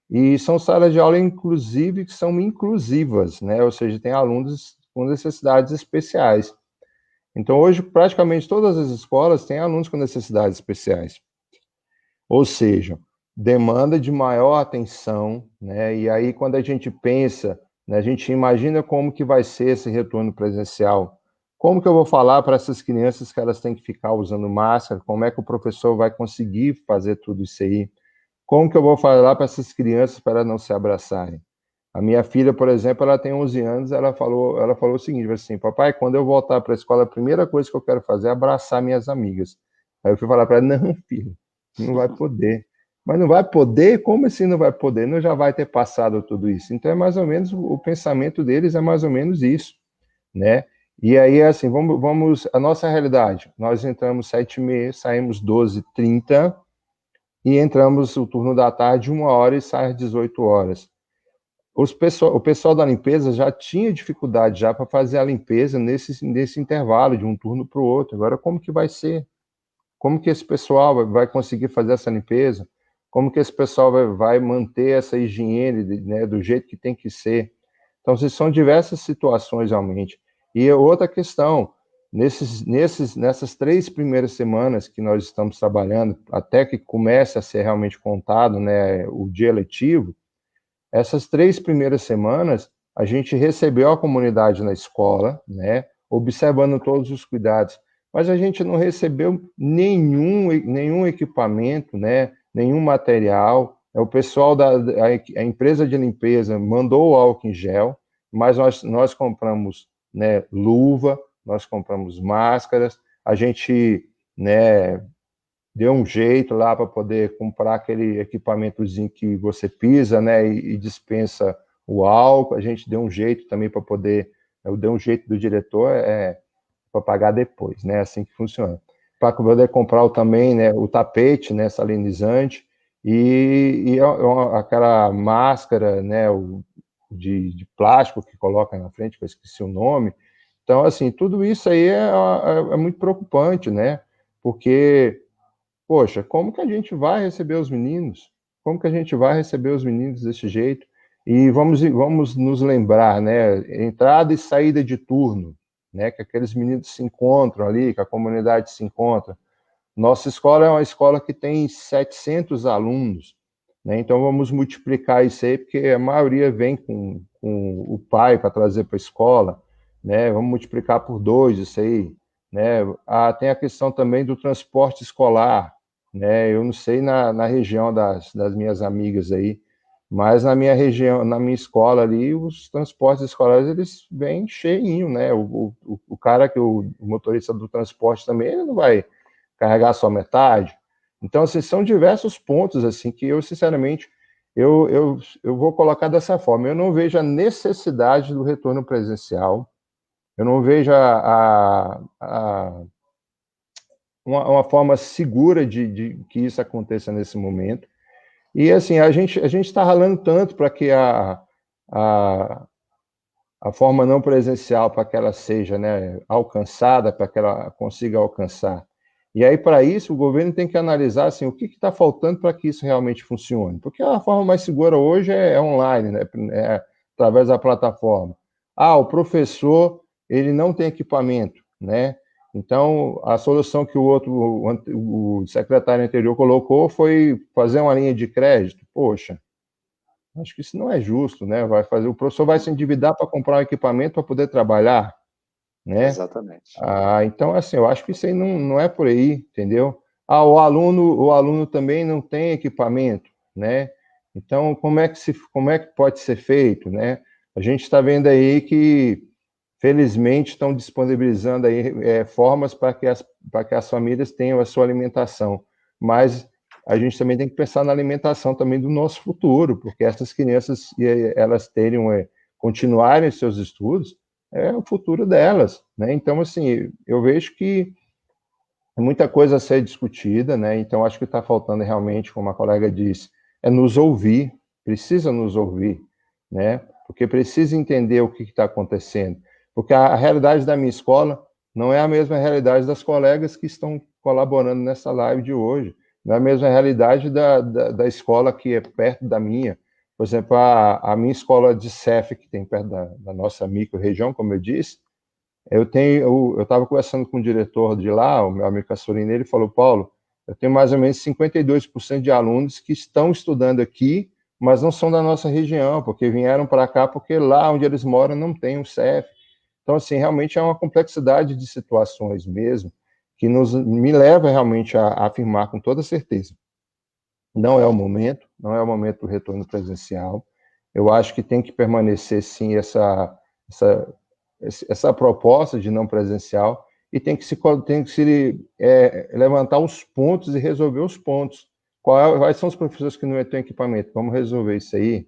E são salas de aula, inclusive, que são inclusivas, né? Ou seja, tem alunos com necessidades especiais. Então, hoje, praticamente todas as escolas têm alunos com necessidades especiais. Ou seja, demanda de maior atenção, né? E aí, quando a gente pensa, né, a gente imagina como que vai ser esse retorno presencial. Como que eu vou falar para essas crianças que elas têm que ficar usando máscara? Como é que o professor vai conseguir fazer tudo isso aí? Como que eu vou falar para essas crianças para elas não se abraçarem? A minha filha, por exemplo, ela tem 11 anos, ela falou o seguinte, assim, papai, quando eu voltar para a escola, a primeira coisa que eu quero fazer é abraçar minhas amigas. Aí eu fui falar para ela, não, filho, não vai poder. Mas não vai poder? Como assim não vai poder? Não já vai ter passado tudo isso. Então é mais ou menos, o pensamento deles é mais ou menos isso, né? E aí, assim, vamos a nossa realidade. Nós entramos 7h30, saímos 12h30, e entramos o turno da tarde 1h e sai às 18h. O pessoal da limpeza já tinha dificuldade já para fazer a limpeza nesse intervalo de um turno para o outro. Agora, como que vai ser? Como que esse pessoal vai conseguir fazer essa limpeza? Como que esse pessoal vai manter essa higiene, né, do jeito que tem que ser? Então, são diversas situações realmente. E outra questão, nessas 3 primeiras semanas que nós estamos trabalhando, até que comece a ser realmente contado, né, o dia letivo, essas 3 primeiras semanas, a gente recebeu a comunidade na escola, né, observando todos os cuidados, mas a gente não recebeu nenhum equipamento, né, nenhum material. O pessoal a empresa de limpeza mandou o álcool em gel, mas nós compramos, né, luva, nós compramos máscaras, a gente, né, deu um jeito lá para poder comprar aquele equipamentozinho que você pisa, né, e dispensa o álcool. A gente deu um jeito também para poder, eu dei um jeito do diretor para pagar depois, né, assim que funciona. Para poder comprar também, né, o tapete, né, salinizante e aquela máscara, né, de plástico que coloca na frente, que eu esqueci o nome. Então, assim, tudo isso aí é muito preocupante, né, porque poxa, como que a gente vai receber os meninos? Como que a gente vai receber os meninos desse jeito? E vamos nos lembrar, né? Entrada e saída de turno, né? Que aqueles meninos se encontram ali, que a comunidade se encontra. Nossa escola é uma escola que tem 700 alunos, né? Então vamos multiplicar isso aí, porque a maioria vem com o pai para trazer para a escola, né? Vamos multiplicar por 2 isso aí, né? Tem a questão também do transporte escolar, né? Eu não sei na região das minhas amigas aí, mas na minha região, na minha escola ali, os transportes escolares, eles vêm cheinho, né? O cara o motorista do transporte também, ele não vai carregar só metade. Então, assim, são diversos pontos, assim, que eu, sinceramente, eu vou colocar dessa forma. Eu não vejo a necessidade do retorno presencial, eu não vejo uma forma segura de que isso aconteça nesse momento. E, assim, a gente está ralando tanto para que a forma não presencial, para que ela seja, né, alcançada, para que ela consiga alcançar. E aí, para isso, o governo tem que analisar assim, o que está faltando para que isso realmente funcione. Porque a forma mais segura hoje é online, né, através da plataforma. O professor ele não tem equipamento, né? Então, a solução que o secretário anterior colocou foi fazer uma linha de crédito. Poxa, acho que isso não é justo, né? O professor vai se endividar para comprar um equipamento para poder trabalhar, né? Exatamente. Então, assim, eu acho que isso aí não é por aí, entendeu? O aluno também não tem equipamento, né? Então, como é que pode ser feito, né? A gente está vendo aí que, felizmente, estão disponibilizando aí formas para que as famílias tenham a sua alimentação, mas a gente também tem que pensar na alimentação também do nosso futuro, porque essas crianças, elas continuarem seus estudos, é o futuro delas, né? Então, assim, eu vejo que muita coisa a ser discutida, né? Então, acho que está faltando realmente, como a colega disse, é nos ouvir, precisa nos ouvir, né? Porque precisa entender o que está acontecendo. Porque a realidade da minha escola não é a mesma realidade das colegas que estão colaborando nessa live de hoje. Não é a mesma realidade da escola que é perto da minha. Por exemplo, a minha escola de CEF, que tem perto da nossa micro-região, como eu disse, eu estava conversando com o diretor de lá, o meu amigo Castorino, ele falou, Paulo, eu tenho mais ou menos 52% de alunos que estão estudando aqui, mas não são da nossa região, porque vieram para cá porque lá onde eles moram não tem um CEF. Então, assim, realmente é uma complexidade de situações mesmo, que me leva realmente a afirmar com toda certeza. Não é o momento do retorno presencial. Eu acho que tem que permanecer, sim, essa proposta de não presencial e tem que se levantar os pontos e resolver os pontos. Quais são os professores que não têm equipamento? Vamos resolver isso aí,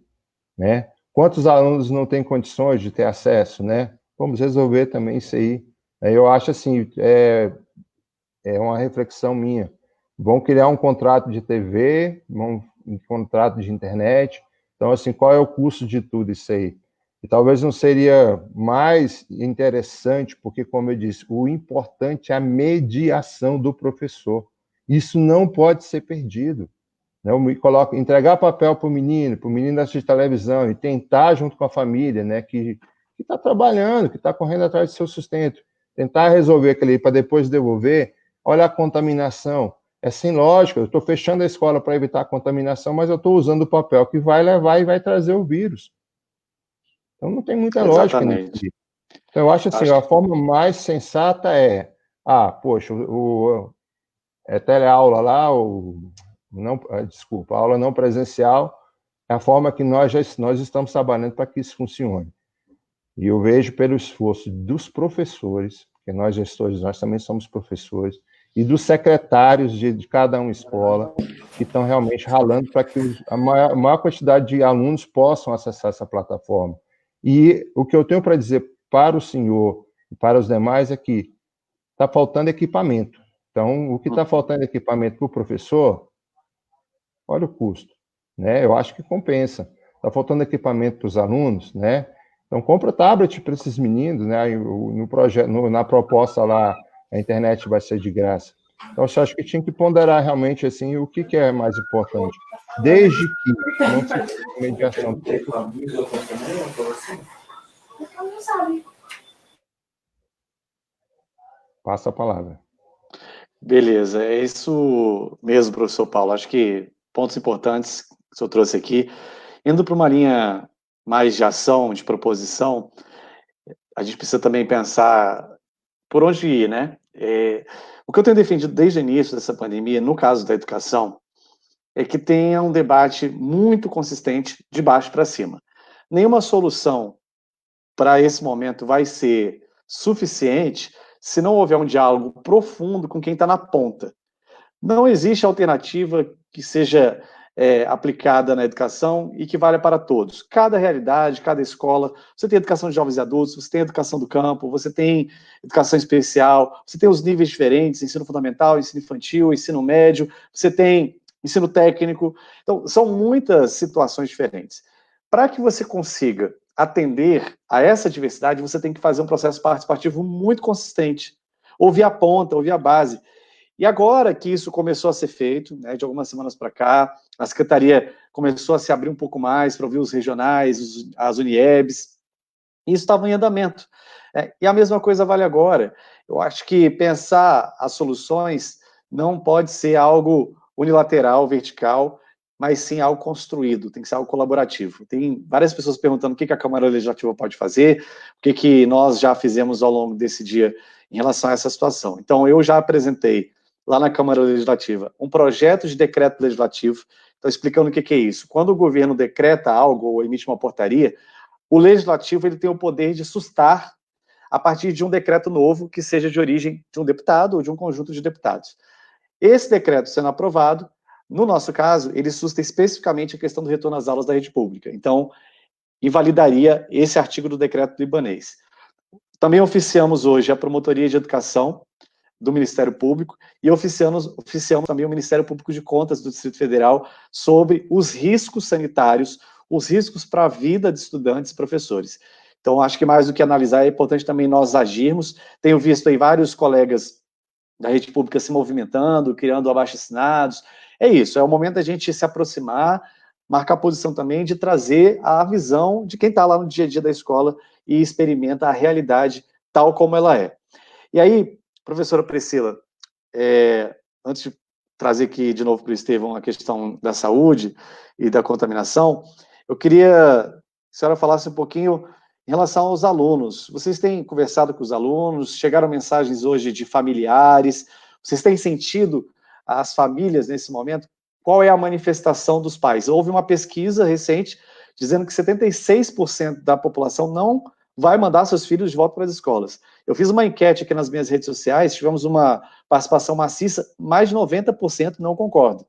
né? Quantos alunos não têm condições de ter acesso, né? Vamos resolver também isso aí. Eu acho assim, é uma reflexão minha. Vão criar um contrato de TV, um contrato de internet. Então, assim, qual é o custo de tudo isso aí? E talvez não seria mais interessante, porque, como eu disse, o importante é a mediação do professor. Isso não pode ser perdido. Né? Entregar papel para o menino assistir televisão e tentar, junto com a família, né, que está trabalhando, que está correndo atrás do seu sustento, tentar resolver aquele para depois devolver. Olha a contaminação. É sem lógica, eu estou fechando a escola para evitar a contaminação, mas eu estou usando o papel que vai levar e vai trazer o vírus. Então não tem muita lógica nisso. Então eu acho assim, a forma mais sensata é, poxa, teleaula lá, a aula não presencial, é a forma que nós estamos trabalhando para que isso funcione. E eu vejo pelo esforço dos professores, porque nós gestores, nós também somos professores, e dos secretários de cada uma escola, que estão realmente ralando para que a maior quantidade de alunos possam acessar essa plataforma. E o que eu tenho para dizer para o senhor e para os demais é que está faltando equipamento. Então, o que está faltando equipamento para o professor, olha o custo, né? Eu acho que compensa. Está faltando equipamento para os alunos, né? Então, compra tablet para esses meninos, né? Na proposta lá, a internet vai ser de graça. Então, eu acho que tinha que ponderar realmente assim o que é mais importante. Desde que não se tenha mediação. Passa a palavra. Beleza, é isso mesmo, professor Paulo. Acho que pontos importantes que o senhor trouxe aqui. Indo para uma linha mais de ação, de proposição, a gente precisa também pensar por onde ir, né? O que eu tenho defendido desde o início dessa pandemia, no caso da educação, é que tenha um debate muito consistente de baixo para cima. Nenhuma solução para esse momento vai ser suficiente se não houver um diálogo profundo com quem está na ponta. Não existe alternativa que seja aplicada na educação e que valha para todos. Cada realidade, cada escola, você tem educação de jovens e adultos, você tem educação do campo, você tem educação especial, você tem os níveis diferentes, ensino fundamental, ensino infantil, ensino médio, você tem ensino técnico. Então, são muitas situações diferentes. Para que você consiga atender a essa diversidade, você tem que fazer um processo participativo muito consistente. Ouvir a ponta, ouvir a base. E agora que isso começou a ser feito, né, de algumas semanas para cá, a Secretaria começou a se abrir um pouco mais para ouvir os regionais, as Uniebs, E isso estava em andamento. E a mesma coisa vale agora. Eu acho que pensar as soluções não pode ser algo unilateral, vertical, mas sim algo construído, tem que ser algo colaborativo. Tem várias pessoas perguntando o que a Câmara Legislativa pode fazer, o que nós já fizemos ao longo desse dia em relação a essa situação. Então, eu já apresentei lá na Câmara Legislativa um projeto de decreto legislativo, então explicando o que é isso. Quando o governo decreta algo ou emite uma portaria, o legislativo ele tem o poder de sustar a partir de um decreto novo que seja de origem de um deputado ou de um conjunto de deputados. Esse decreto sendo aprovado, no nosso caso, ele susta especificamente a questão do retorno às aulas da rede pública. Então, invalidaria esse artigo do decreto do Ibanez. Também oficiamos hoje a Promotoria de Educação do Ministério Público e oficiamos também o Ministério Público de Contas do Distrito Federal sobre os riscos sanitários, os riscos para a vida de estudantes e professores. Então, acho que mais do que analisar, é importante também nós agirmos. Tenho visto aí vários colegas da rede pública se movimentando, criando abaixo-assinados. É isso, é o momento da gente se aproximar, marcar posição também de trazer a visão de quem está lá no dia a dia da escola e experimenta a realidade tal como ela é. E aí, professora Priscila, antes de trazer aqui de novo para o Estevão a questão da saúde e da contaminação, eu queria que a senhora falasse um pouquinho em relação aos alunos. Vocês têm conversado com os alunos? Chegaram mensagens hoje de familiares? Vocês têm sentido as famílias nesse momento? Qual é a manifestação dos pais? Houve uma pesquisa recente dizendo que 76% da população não vai mandar seus filhos de volta para as escolas. Eu fiz uma enquete aqui nas minhas redes sociais, tivemos uma participação maciça, mais de 90% não concordam.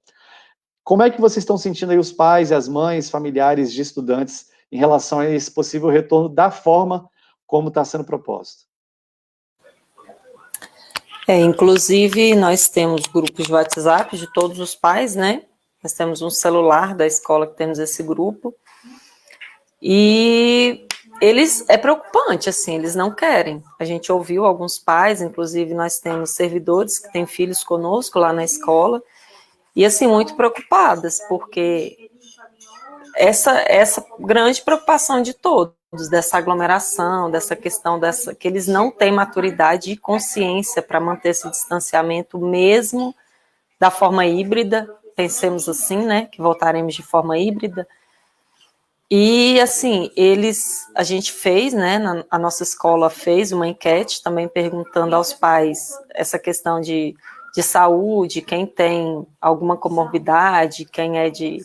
Como é que vocês estão sentindo aí os pais e as mães, familiares de estudantes em relação a esse possível retorno da forma como está sendo proposto? Inclusive, nós temos grupos de WhatsApp de todos os pais, né? Nós temos um celular da escola que temos esse grupo. E é preocupante, assim, eles não querem. A gente ouviu alguns pais, inclusive nós temos servidores que têm filhos conosco lá na escola, e assim, muito preocupadas, porque essa grande preocupação de todos, dessa aglomeração, dessa questão que eles não têm maturidade e consciência para manter esse distanciamento mesmo da forma híbrida, pensemos assim, né, que voltaremos de forma híbrida. E, assim, a gente fez, né, a nossa escola fez uma enquete também perguntando aos pais essa questão de saúde, quem tem alguma comorbidade, quem é de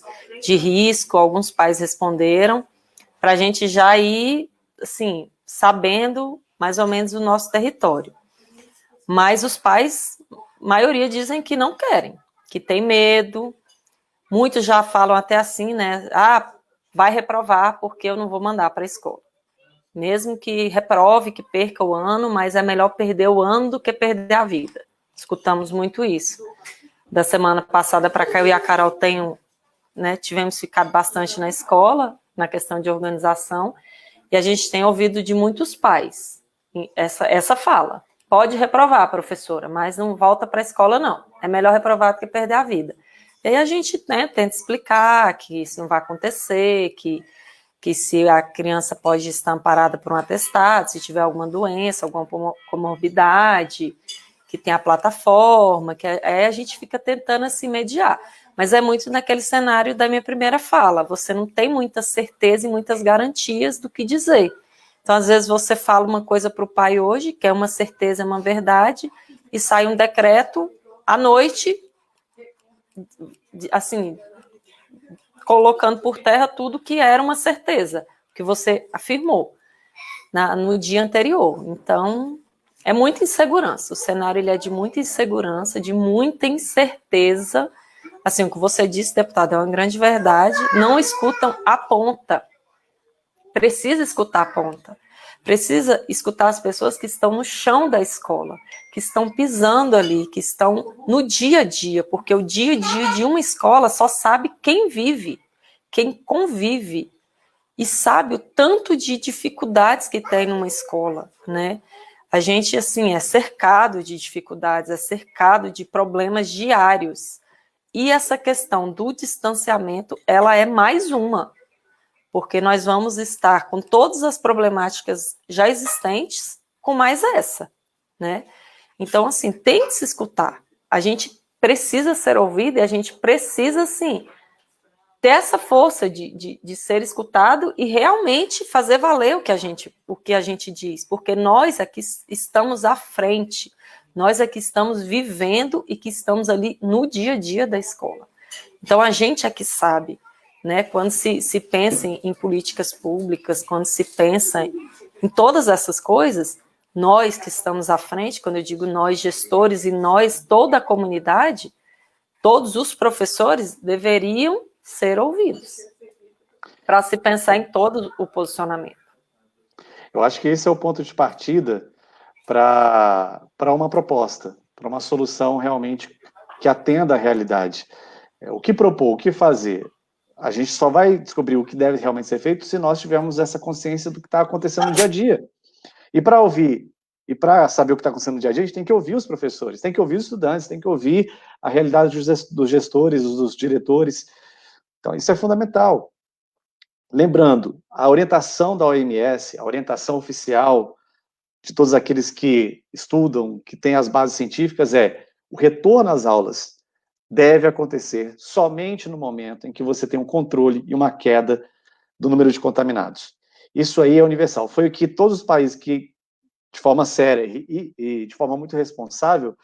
risco. Alguns pais responderam, para a gente já ir, assim, sabendo mais ou menos o nosso território. Mas os pais, a maioria dizem que não querem, que tem medo. Muitos já falam até assim, né, vai reprovar porque eu não vou mandar para a escola. Mesmo que reprove, que perca o ano, mas é melhor perder o ano do que perder a vida. Escutamos muito isso. Da semana passada para cá, eu e a Carol tivemos ficado bastante na escola, na questão de organização, e a gente tem ouvido de muitos pais essa fala. Pode reprovar, professora, mas não volta para a escola, não. É melhor reprovar do que perder a vida. E aí a gente tenta explicar que isso não vai acontecer, que se a criança pode estar amparada por um atestado, se tiver alguma doença, alguma comorbidade, que tem a plataforma, que aí a gente fica tentando assim mediar. Mas é muito naquele cenário da minha primeira fala, você não tem muita certeza e muitas garantias do que dizer. Então, às vezes, você fala uma coisa para o pai hoje, que é uma certeza, é uma verdade, e sai um decreto à noite, assim, colocando por terra tudo que era uma certeza, que você afirmou no dia anterior. Então, é muita insegurança. O cenário ele é de muita insegurança, de muita incerteza. Assim, o que você disse, deputado, é uma grande verdade. Não escutam a ponta. Precisa escutar a ponta. Precisa escutar as pessoas que estão no chão da escola, que estão pisando ali, que estão no dia a dia, porque o dia a dia de uma escola só sabe quem vive, quem convive, e sabe o tanto de dificuldades que tem numa escola, né? A gente, assim, é cercado de dificuldades, é cercado de problemas diários. E essa questão do distanciamento, ela é mais uma. porque nós vamos estar com todas as problemáticas já existentes, com mais essa, né? Então, assim, tem que se escutar. A gente precisa ser ouvido e a gente precisa, assim, ter essa força de ser escutado e realmente fazer valer o que a gente diz, porque nós aqui estamos à frente, nós aqui estamos vivendo e que estamos ali no dia a dia da escola. Então, a gente aqui sabe, né, quando se pensa em políticas públicas, quando se pensa em todas essas coisas, nós que estamos à frente, quando eu digo nós gestores e nós, toda a comunidade, todos os professores deveriam ser ouvidos, para se pensar em todo o posicionamento. Eu acho que esse é o ponto de partida para uma proposta, para uma solução realmente que atenda à realidade. O que propor, o que fazer? A gente só vai descobrir o que deve realmente ser feito se nós tivermos essa consciência do que está acontecendo no dia a dia. E para ouvir, e para saber o que está acontecendo no dia a dia, a gente tem que ouvir os professores, tem que ouvir os estudantes, tem que ouvir a realidade dos gestores, dos diretores. Então, isso é fundamental. Lembrando, a orientação da OMS, a orientação oficial de todos aqueles que estudam, que têm as bases científicas, é o retorno às aulas deve acontecer somente no momento em que você tem um controle e uma queda do número de contaminados. Isso aí é universal. Foi o que todos os países que, de forma séria e de forma muito responsável,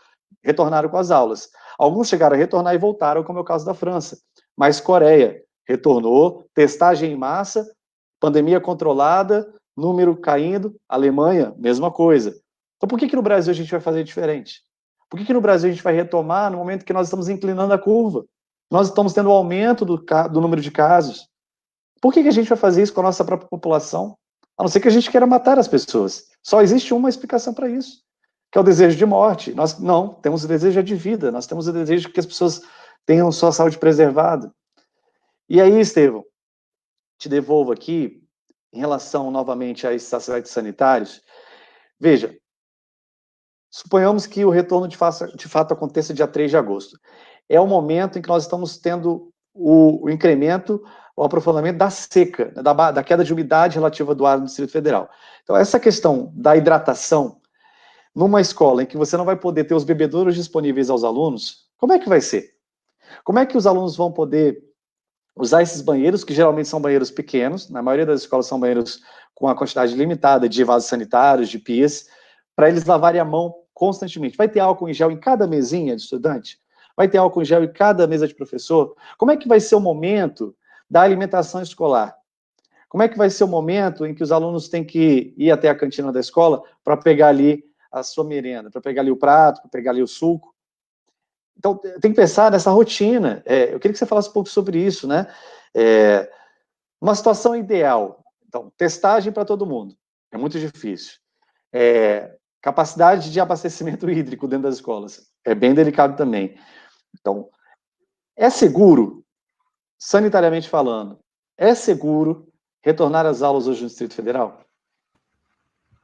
retornaram com as aulas. Alguns chegaram a retornar e voltaram, como é o caso da França. Mas Coreia retornou, testagem em massa, pandemia controlada, número caindo, Alemanha, mesma coisa. Então por que no Brasil a gente vai fazer diferente? Por que no Brasil a gente vai retomar no momento que nós estamos inclinando a curva? Nós estamos tendo um aumento do número de casos. Por que a gente vai fazer isso com a nossa própria população? A não ser que a gente queira matar as pessoas. Só existe uma explicação para isso, que é o desejo de morte. Nós não temos o desejo de vida, nós temos o desejo de que as pessoas tenham sua saúde preservada. E aí, Estevão, te devolvo aqui, em relação novamente a esses aspectos sanitários. Veja, suponhamos que o retorno de fato aconteça dia 3 de agosto. É o momento em que nós estamos tendo o incremento, o aprofundamento da seca, da queda de umidade relativa do ar no Distrito Federal. Então, essa questão da hidratação, numa escola em que você não vai poder ter os bebedouros disponíveis aos alunos, como é que vai ser? Como é que os alunos vão poder usar esses banheiros, que geralmente são banheiros pequenos, na maioria das escolas são banheiros com uma quantidade limitada de vasos sanitários, de pias, para eles lavarem a mão constantemente? Vai ter álcool em gel em cada mesinha de estudante? Vai ter álcool em gel em cada mesa de professor? Como é que vai ser o momento da alimentação escolar? Como é que vai ser o momento em que os alunos têm que ir até a cantina da escola para pegar ali a sua merenda, para pegar ali o prato, para pegar ali o suco? Então, tem que pensar nessa rotina. Eu queria que você falasse um pouco sobre isso, né? Uma situação ideal. Então, testagem para todo mundo. É muito difícil. Capacidade de abastecimento hídrico dentro das escolas. É bem delicado também. Então, é seguro, sanitariamente falando, é seguro retornar às aulas hoje no Distrito Federal?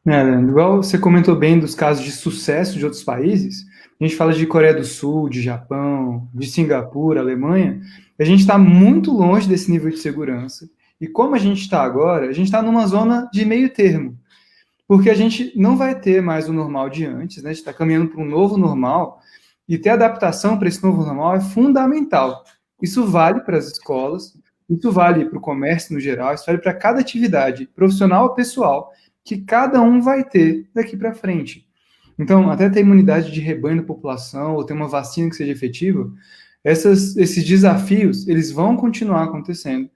Leandro, igual você comentou bem dos casos de sucesso de outros países, a gente fala de Coreia do Sul, de Japão, de Singapura, Alemanha, a gente está muito longe desse nível de segurança. E como a gente está agora, a gente está numa zona de meio termo, porque a gente não vai ter mais o normal de antes, né? A gente está caminhando para um novo normal, e ter adaptação para esse novo normal é fundamental. Isso vale para as escolas, isso vale para o comércio no geral, isso vale para cada atividade, profissional ou pessoal, que cada um vai ter daqui para frente. Então, até ter imunidade de rebanho da população, ou ter uma vacina que seja efetiva, esses desafios, eles vão continuar acontecendo.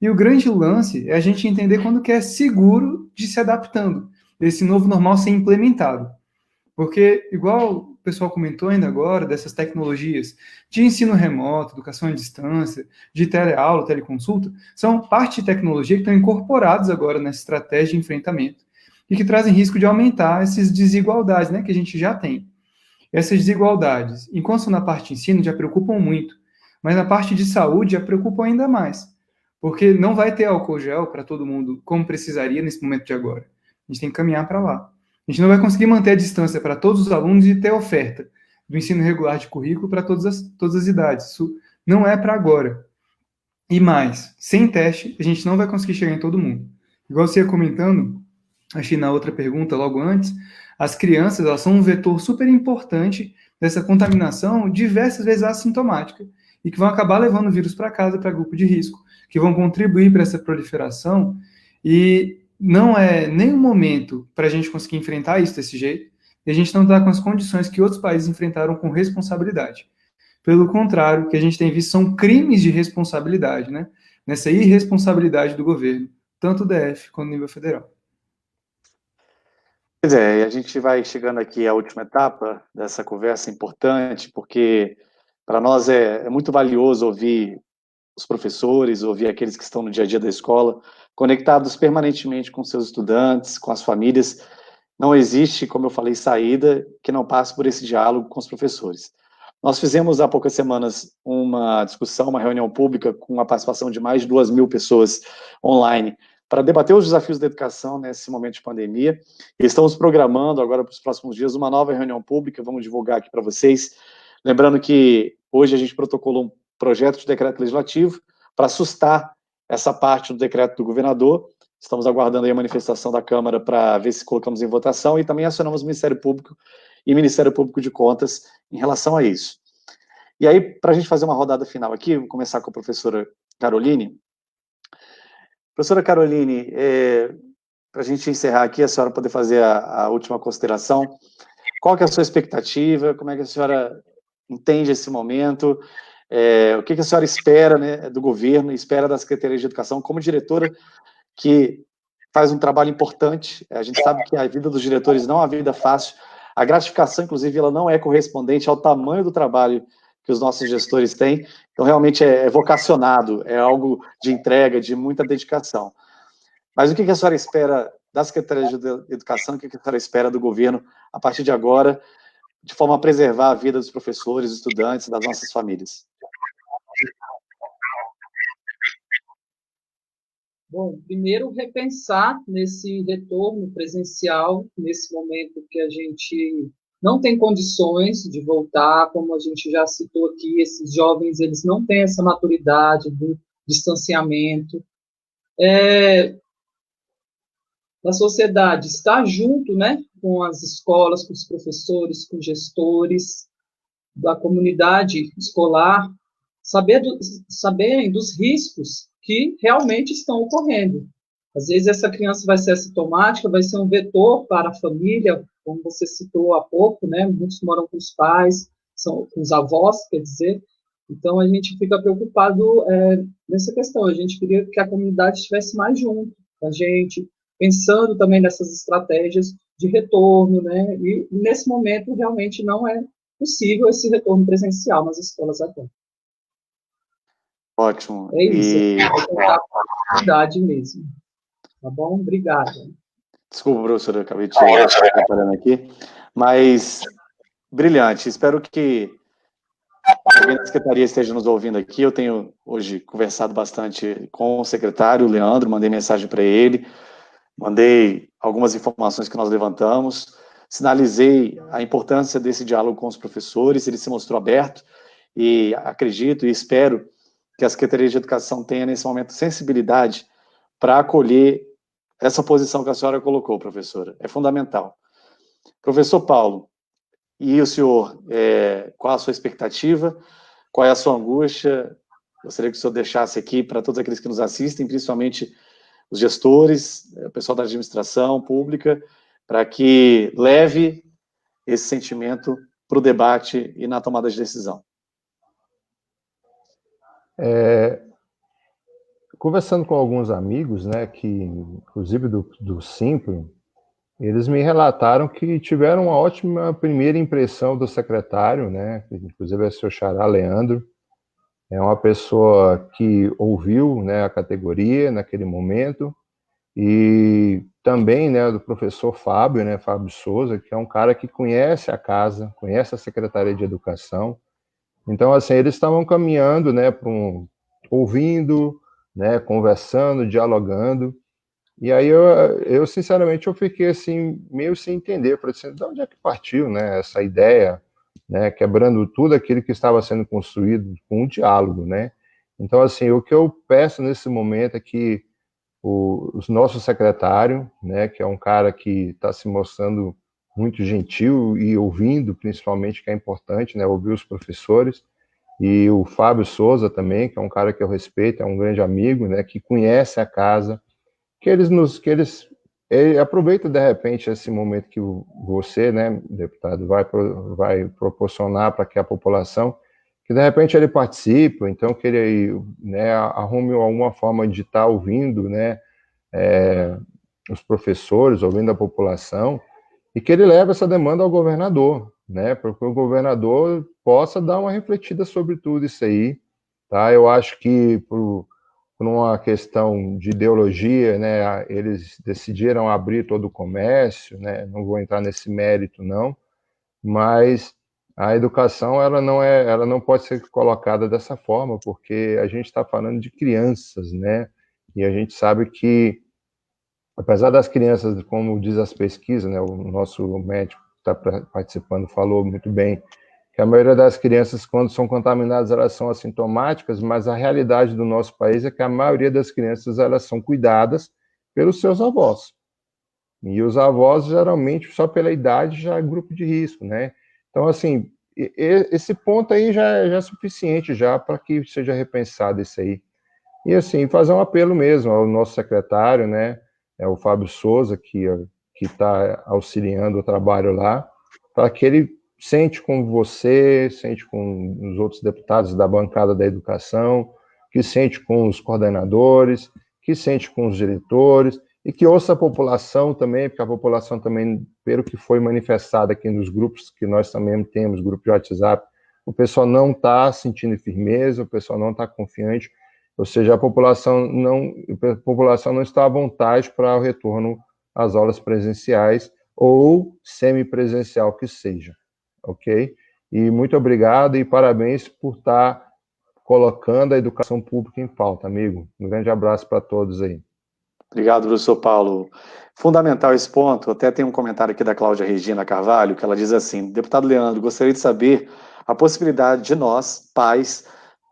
E o grande lance é a gente entender quando que é seguro de se adaptando, desse novo normal ser implementado. Porque, igual o pessoal comentou ainda agora, dessas tecnologias de ensino remoto, educação à distância, de teleaula, teleconsulta, são parte de tecnologia que estão incorporados agora nessa estratégia de enfrentamento e que trazem risco de aumentar essas desigualdades, né, que a gente já tem. Essas desigualdades, enquanto na parte de ensino, já preocupam muito, mas na parte de saúde já preocupam ainda mais, porque não vai ter álcool gel para todo mundo como precisaria nesse momento de agora. A gente tem que caminhar para lá. A gente não vai conseguir manter a distância para todos os alunos e ter oferta do ensino regular de currículo para todas as idades. Isso não é para agora. E mais, sem teste, a gente não vai conseguir chegar em todo mundo. Igual você ia comentando, achei na outra pergunta, logo antes, as crianças, elas são um vetor super importante dessa contaminação diversas vezes assintomática e que vão acabar levando o vírus para casa, para grupo de risco, que vão contribuir para essa proliferação, e não é nenhum momento para a gente conseguir enfrentar isso desse jeito, e a gente não está com as condições que outros países enfrentaram com responsabilidade. Pelo contrário, o que a gente tem visto são crimes de responsabilidade, né? Nessa irresponsabilidade do governo, tanto do DF quanto do nível federal. Pois é, e a gente vai chegando aqui à última etapa dessa conversa importante, porque para nós é muito valioso ouvir os professores, ouvir aqueles que estão no dia a dia da escola, conectados permanentemente com seus estudantes, com as famílias. Não existe, como eu falei, saída que não passe por esse diálogo com os professores. Nós fizemos há poucas semanas uma discussão, uma reunião pública com a participação de mais de 2.000 pessoas online para debater os desafios da educação nesse momento de pandemia. E estamos programando agora para os próximos dias uma nova reunião pública, vamos divulgar aqui para vocês. Lembrando que hoje a gente protocolou um projeto de decreto legislativo para sustar essa parte do decreto do governador. Estamos aguardando aí a manifestação da Câmara para ver se colocamos em votação e também acionamos o Ministério Público e Ministério Público de Contas em relação a isso. E aí, para a gente fazer uma rodada final aqui, vou começar com a professora Caroline. Professora Caroline, para a gente encerrar aqui, a senhora poder fazer a última consideração, qual que é a sua expectativa, como é que a senhora entende esse momento, o que a senhora espera, né, do governo, espera da Secretaria de Educação, como diretora que faz um trabalho importante. A gente sabe que a vida dos diretores não é uma vida fácil, a gratificação, inclusive, ela não é correspondente ao tamanho do trabalho que os nossos gestores têm, então realmente é vocacionado, é algo de entrega, de muita dedicação. Mas o que a senhora espera da Secretaria de Educação, o que a senhora espera do governo a partir de agora, de forma a preservar a vida dos professores, dos estudantes, das nossas famílias? Bom, primeiro repensar nesse retorno presencial, nesse momento que a gente não tem condições de voltar, como a gente já citou aqui, esses jovens, eles não têm essa maturidade do distanciamento. A sociedade está junto, né, com as escolas, com os professores, com gestores da comunidade escolar, saberem dos riscos que realmente estão ocorrendo. Às vezes essa criança vai ser assintomática, vai ser um vetor para a família, como você citou há pouco, né? Muitos moram com os pais, são com os avós, quer dizer. Então a gente fica preocupado nessa questão. A gente queria que a comunidade estivesse mais junto com a gente, pensando também nessas estratégias de retorno, né? E nesse momento realmente não é possível esse retorno presencial nas escolas agora. Ótimo. É isso, é tentar com a comunidade mesmo. Tá bom? Obrigada. Desculpa, professor, eu acabei te atrapalhando aqui, mas brilhante. Espero que alguém da secretaria esteja nos ouvindo aqui. Eu tenho hoje conversado bastante com o secretário, o Leandro, mandei mensagem para ele, mandei algumas informações que nós levantamos, sinalizei a importância desse diálogo com os professores, ele se mostrou aberto e acredito e espero que a Secretaria de Educação tenha, nesse momento, sensibilidade para acolher essa posição que a senhora colocou, professora. É fundamental. Professor Paulo, e o senhor, qual a sua expectativa? Qual é a sua angústia? Gostaria que o senhor deixasse aqui para todos aqueles que nos assistem, principalmente os gestores, o pessoal da administração pública, para que leve esse sentimento para o debate e na tomada de decisão. Conversando com alguns amigos, né, que inclusive do Simples, eles me relataram que tiveram uma ótima primeira impressão do secretário, né, inclusive é o seu xará Leandro, é uma pessoa que ouviu, né, a categoria naquele momento, e também, né, do professor Fábio, né, Fábio Souza, que é um cara que conhece a casa, conhece a Secretaria de Educação. Então, assim, eles estavam caminhando, né, ouvindo, né, conversando, dialogando. E aí eu sinceramente eu fiquei assim meio sem entender, falei assim, de onde é que partiu, né, essa ideia, né, quebrando tudo aquilo que estava sendo construído com um diálogo, né? Então, assim, o que eu peço nesse momento é que o nosso secretário, né, que é um cara que está se mostrando muito gentil e ouvindo, principalmente, que é importante, né, ouvir os professores, e o Fábio Souza também, que é um cara que eu respeito, é um grande amigo, né, que conhece a casa, ele aproveita de repente esse momento que você, né, deputado, vai proporcionar para que a população, que de repente ele participe, então que ele, né, arrume alguma forma de estar ouvindo, né, os professores, ouvindo a população, e que ele leve essa demanda ao governador, né, para que o governador possa dar uma refletida sobre tudo isso aí, tá? Eu acho que por uma questão de ideologia, né, eles decidiram abrir todo o comércio, né, não vou entrar nesse mérito não, mas a educação ela não pode ser colocada dessa forma, porque a gente está falando de crianças, né, e a gente sabe que apesar das crianças, como diz as pesquisas, né, o nosso médico que está participando falou muito bem, que a maioria das crianças, quando são contaminadas, elas são assintomáticas, mas a realidade do nosso país é que a maioria das crianças, elas são cuidadas pelos seus avós. E os avós, geralmente, só pela idade, já é grupo de risco, né? Então, assim, esse ponto aí já é suficiente já para que seja repensado isso aí. E, assim, fazer um apelo mesmo ao nosso secretário, né? É o Fábio Souza, que está auxiliando o trabalho lá, para que ele sente com você, sente com os outros deputados da bancada da educação, que sente com os coordenadores, que sente com os diretores, e que ouça a população também, porque a população também, pelo que foi manifestado aqui nos grupos que nós também temos, grupo de WhatsApp, o pessoal não está sentindo firmeza, o pessoal não está confiante, ou seja, a população não está à vontade para o retorno às aulas presenciais ou semipresencial que seja, ok? E muito obrigado e parabéns por estar colocando a educação pública em pauta, amigo. Um grande abraço para todos aí. Obrigado, professor Paulo. Fundamental esse ponto. Até tem um comentário aqui da Cláudia Regina Carvalho, que ela diz assim: deputado Leandro, gostaria de saber a possibilidade de nós, pais,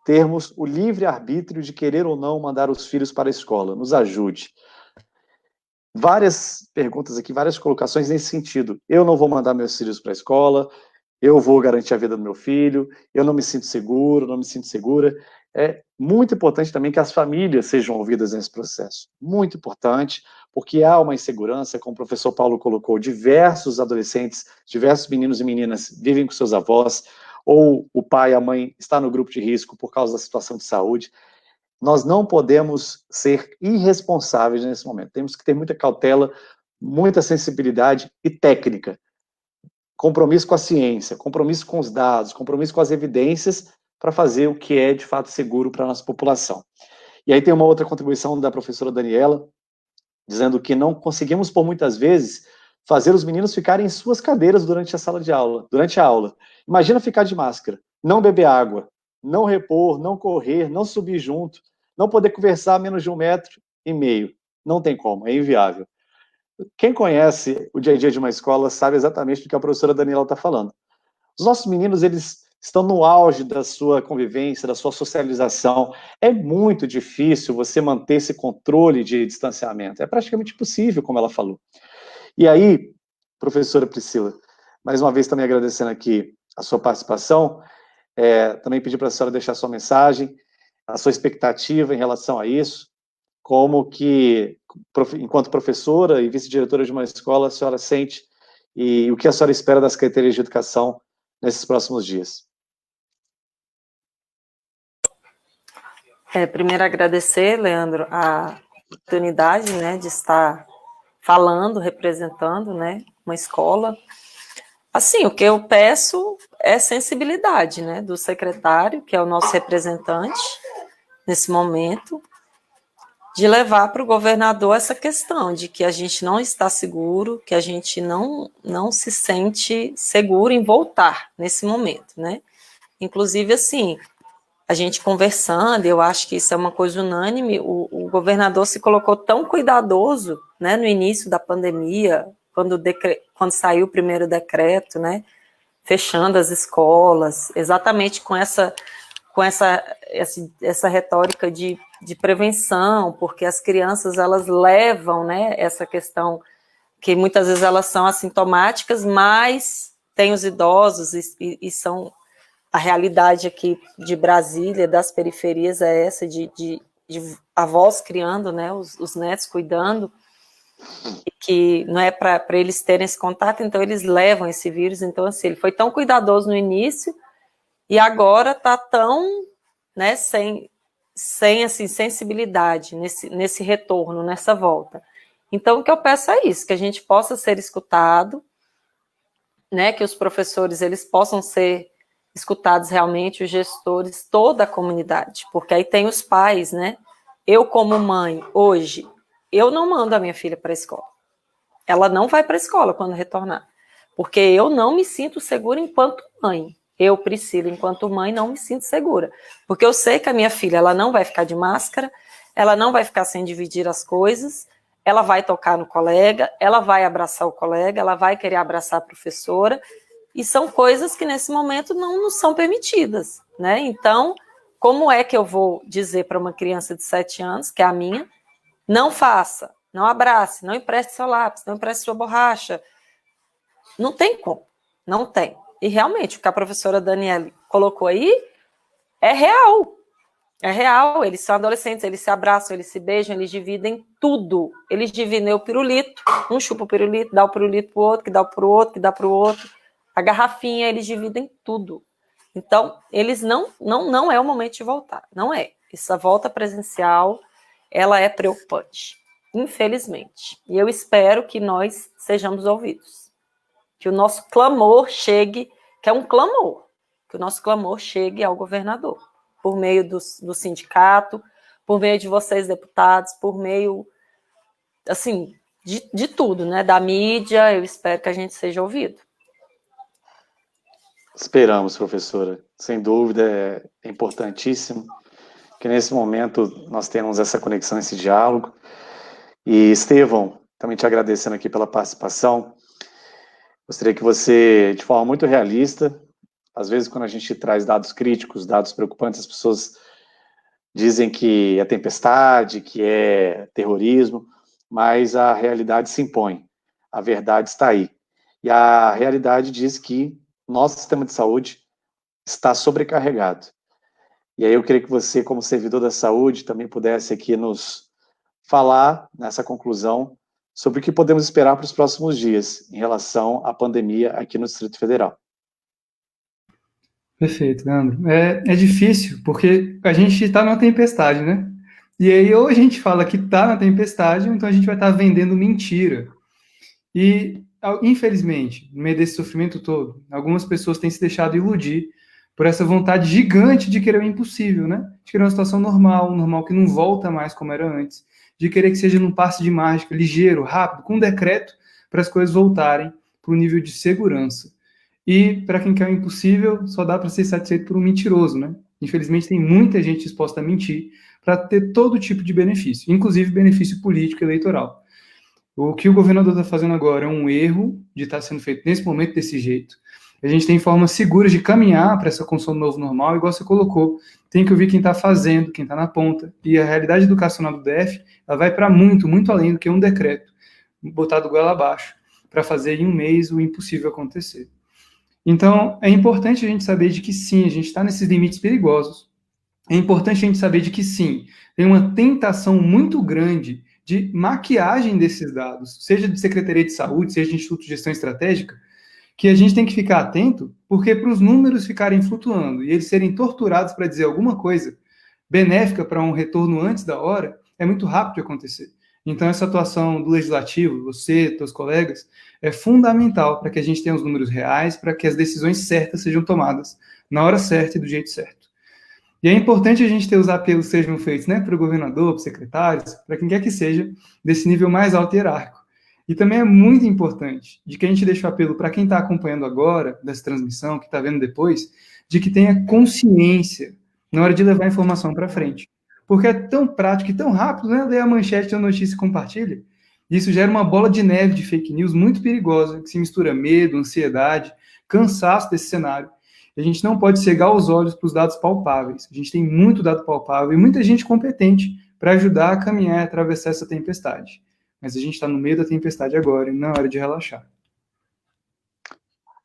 termos o livre-arbítrio de querer ou não mandar os filhos para a escola. Nos ajude. Várias perguntas aqui, várias colocações nesse sentido. Eu não vou mandar meus filhos para a escola, eu vou garantir a vida do meu filho, eu não me sinto seguro, não me sinto segura. É muito importante também que as famílias sejam ouvidas nesse processo. Muito importante, porque há uma insegurança, como o professor Paulo colocou, diversos adolescentes, diversos meninos e meninas vivem com seus avós, ou o pai e a mãe está no grupo de risco por causa da situação de saúde. Nós não podemos ser irresponsáveis nesse momento. Temos que ter muita cautela, muita sensibilidade e técnica. Compromisso com a ciência, compromisso com os dados, compromisso com as evidências para fazer o que é de fato seguro para a nossa população. E aí tem uma outra contribuição da professora Daniela, dizendo que não conseguimos, por muitas vezes, fazer os meninos ficarem em suas cadeiras durante a sala de aula, durante a aula. Imagina ficar de máscara, não beber água, não repor, não correr, não subir junto, não poder conversar a menos de 1,5 metro. Não tem como, é inviável. Quem conhece o dia a dia de uma escola sabe exatamente do que a professora Daniela está falando. Os nossos meninos, eles estão no auge da sua convivência, da sua socialização. É muito difícil você manter esse controle de distanciamento. É praticamente impossível, como ela falou. E aí, professora Priscila, mais uma vez também agradecendo aqui a sua participação, também pedir para a senhora deixar a sua mensagem, a sua expectativa em relação a isso, como que, enquanto professora e vice-diretora de uma escola, a senhora sente e o que a senhora espera das secretarias de educação nesses próximos dias. Primeiro agradecer, Leandro, a oportunidade, né, de estar falando, representando, né, uma escola. Assim, o que eu peço é sensibilidade, né, do secretário, que é o nosso representante nesse momento, de levar para o governador essa questão de que a gente não está seguro, que a gente não se sente seguro em voltar nesse momento, né? Inclusive, assim, a gente conversando, eu acho que isso é uma coisa unânime, o governador se colocou tão cuidadoso, né, no início da pandemia, quando saiu o primeiro decreto, né, fechando as escolas, exatamente com com essa retórica de prevenção, porque as crianças, elas levam, né, essa questão que muitas vezes elas são assintomáticas, mas tem os idosos e são a realidade aqui de Brasília, das periferias, é essa de avós criando, né, os netos cuidando, e que não é para eles terem esse contato, então eles levam esse vírus. Então, assim, ele foi tão cuidadoso no início e agora está tão, né, sem assim, sensibilidade nesse retorno, nessa volta. Então, o que eu peço é isso, que a gente possa ser escutado, né, que os professores eles possam ser escutados realmente, os gestores, toda a comunidade, porque aí tem os pais, né? Eu, como mãe, hoje, eu não mando a minha filha para a escola. Ela não vai para a escola quando retornar, porque eu não me sinto segura enquanto mãe. Eu, Priscila, enquanto mãe, não me sinto segura, porque eu sei que a minha filha, ela não vai ficar de máscara, ela não vai ficar sem dividir as coisas, ela vai tocar no colega, ela vai abraçar o colega, ela vai querer abraçar a professora, e são coisas que nesse momento não nos são permitidas, né? Então, como é que eu vou dizer para uma criança de 7 anos, que é a minha, não faça, não abrace, não empreste seu lápis, não empreste sua borracha? Não tem como, não tem. E realmente, o que a professora Daniele colocou aí é real. É real, eles são adolescentes, eles se abraçam, eles se beijam, eles dividem tudo. Eles dividem o pirulito, um chupa o pirulito, dá o pirulito pro outro, que dá pro outro, que dá pro outro. A garrafinha, eles dividem tudo. Então, eles não é o momento de voltar, não é. Essa volta presencial, ela é preocupante, infelizmente. E eu espero que nós sejamos ouvidos. Que o nosso clamor chegue, que é um clamor, que o nosso clamor chegue ao governador, por meio do sindicato, por meio de vocês, deputados, por meio, assim, de tudo, né? Da mídia, eu espero que a gente seja ouvido. Esperamos, professora. Sem dúvida, é importantíssimo que nesse momento nós tenhamos essa conexão, esse diálogo. E, Estevão, também te agradecendo aqui pela participação. Gostaria que você, de forma muito realista, às vezes quando a gente traz dados críticos, dados preocupantes, as pessoas dizem que é tempestade, que é terrorismo, mas a realidade se impõe, a verdade está aí. E a realidade diz que nosso sistema de saúde está sobrecarregado. E aí eu queria que você, como servidor da saúde, também pudesse aqui nos falar, nessa conclusão, sobre o que podemos esperar para os próximos dias em relação à pandemia aqui no Distrito Federal. Perfeito, Leandro. É difícil, porque a gente está numa tempestade, né? E aí, ou a gente fala que está na tempestade, ou então a gente vai estar vendendo mentira. E, infelizmente, no meio desse sofrimento todo, algumas pessoas têm se deixado iludir por essa vontade gigante de querer o impossível, né? De querer uma situação normal, um normal que não volta mais como era antes, de querer que seja num passe de mágica, ligeiro, rápido, com um decreto, para as coisas voltarem para o nível de segurança. E, para quem quer o impossível, só dá para ser satisfeito por um mentiroso, né? Infelizmente, tem muita gente disposta a mentir para ter todo tipo de benefício, inclusive benefício político e eleitoral. O que o governador está fazendo agora é um erro de estar sendo feito nesse momento desse jeito. A gente tem formas seguras de caminhar para essa construção do novo normal, igual você colocou. Tem que ouvir quem está fazendo, quem está na ponta. E a realidade educacional do DF, ela vai para muito, muito além do que um decreto botado goela abaixo para fazer em um mês o impossível acontecer. Então, é importante a gente saber de que sim, a gente está nesses limites perigosos. É importante a gente saber de que sim, tem uma tentação muito grande de maquiagem desses dados, seja de Secretaria de Saúde, seja de Instituto de Gestão Estratégica, que a gente tem que ficar atento, porque para os números ficarem flutuando e eles serem torturados para dizer alguma coisa benéfica para um retorno antes da hora, é muito rápido de acontecer. Então, essa atuação do Legislativo, você, seus colegas, é fundamental para que a gente tenha os números reais, para que as decisões certas sejam tomadas na hora certa e do jeito certo. E é importante a gente ter os apelos sejam feitos, né, para o governador, para os secretários, para quem quer que seja, desse nível mais alto hierárquico. E também é muito importante de que a gente deixe o apelo para quem está acompanhando agora, dessa transmissão, que está vendo depois, de que tenha consciência na hora de levar a informação para frente. Porque é tão prático e tão rápido, né? Ler a manchete da notícia e compartilha. Isso gera uma bola de neve de fake news muito perigosa, que se mistura medo, ansiedade, cansaço desse cenário. A gente não pode cegar os olhos para os dados palpáveis. A gente tem muito dado palpável e muita gente competente para ajudar a caminhar e atravessar essa tempestade. Mas a gente está no meio da tempestade agora e não é hora de relaxar.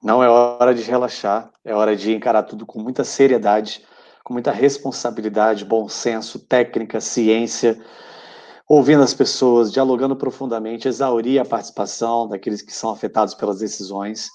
Não é hora de relaxar, é hora de encarar tudo com muita seriedade, com muita responsabilidade, bom senso, técnica, ciência, ouvindo as pessoas, dialogando profundamente, exaurir a participação daqueles que são afetados pelas decisões.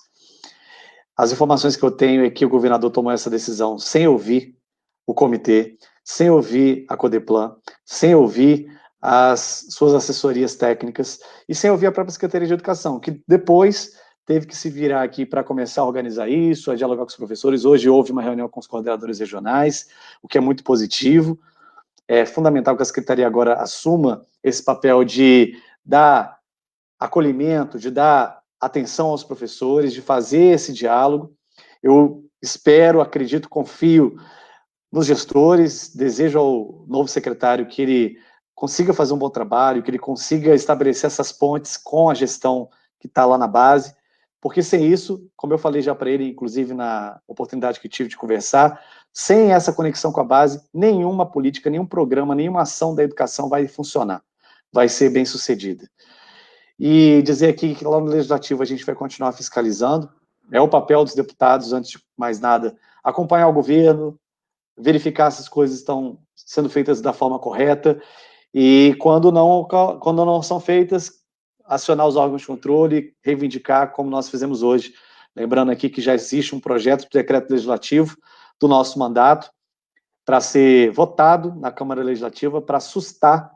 As informações que eu tenho é que o governador tomou essa decisão sem ouvir o comitê, sem ouvir a Codeplan, sem ouvir as suas assessorias técnicas e sem ouvir a própria Secretaria de Educação, que depois teve que se virar aqui para começar a organizar isso, a dialogar com os professores. Hoje houve uma reunião com os coordenadores regionais, o que é muito positivo. É fundamental que a Secretaria agora assuma esse papel de dar acolhimento, de dar atenção aos professores, de fazer esse diálogo. Eu espero, acredito, confio nos gestores, desejo ao novo secretário que ele consiga fazer um bom trabalho, que ele consiga estabelecer essas pontes com a gestão que está lá na base, porque sem isso, como eu falei já para ele, inclusive na oportunidade que tive de conversar, sem essa conexão com a base, nenhuma política, nenhum programa, nenhuma ação da educação vai funcionar, vai ser bem sucedida. E dizer aqui que lá no Legislativo a gente vai continuar fiscalizando, é o papel dos deputados, antes de mais nada, acompanhar o governo, verificar se as coisas estão sendo feitas da forma correta, e quando não são feitas, acionar os órgãos de controle, reivindicar como nós fizemos hoje. Lembrando aqui que já existe um projeto de decreto legislativo do nosso mandato para ser votado na Câmara Legislativa para sustar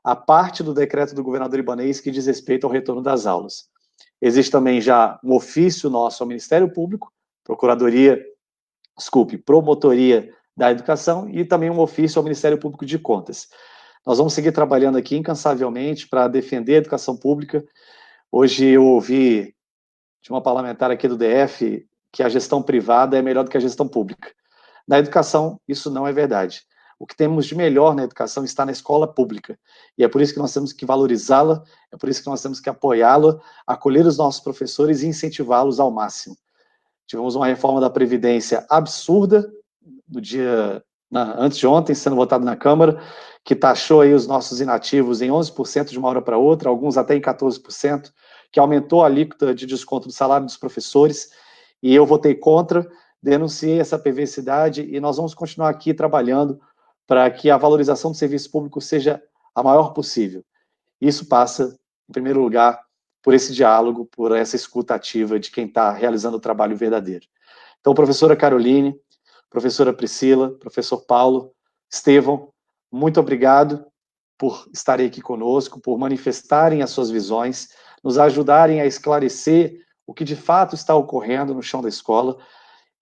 a parte do decreto do governador Ibanez que diz respeito ao retorno das aulas. Existe também já um ofício nosso ao Ministério Público, Promotoria da Educação, e também um ofício ao Ministério Público de Contas. Nós vamos seguir trabalhando aqui incansavelmente para defender a educação pública. Hoje eu ouvi de uma parlamentar aqui do DF que a gestão privada é melhor do que a gestão pública. Na educação, isso não é verdade. O que temos de melhor na educação está na escola pública. E é por isso que nós temos que valorizá-la, é por isso que nós temos que apoiá-la, acolher os nossos professores e incentivá-los ao máximo. Tivemos uma reforma da Previdência absurda, antes de ontem, sendo votado na Câmara, que taxou aí os nossos inativos em 11% de uma hora para outra, alguns até em 14%, que aumentou a alíquota de desconto do salário dos professores, e eu votei contra, denunciei essa perversidade, e nós vamos continuar aqui trabalhando para que a valorização do serviço público seja a maior possível. Isso passa, em primeiro lugar, por esse diálogo, por essa escuta ativa de quem está realizando o trabalho verdadeiro. Então, professora Caroline, professora Priscila, professor Paulo, Estevão, muito obrigado por estarem aqui conosco, por manifestarem as suas visões, nos ajudarem a esclarecer o que de fato está ocorrendo no chão da escola.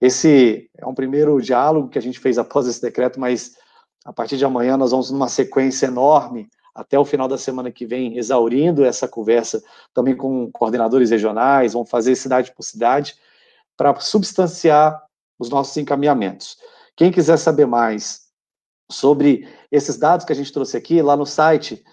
Esse é um primeiro diálogo que a gente fez após esse decreto, mas a partir de amanhã nós vamos numa sequência enorme até o final da semana que vem, exaurindo essa conversa também com coordenadores regionais, vamos fazer cidade por cidade, para substanciar os nossos encaminhamentos. Quem quiser saber mais sobre esses dados que a gente trouxe aqui, lá no site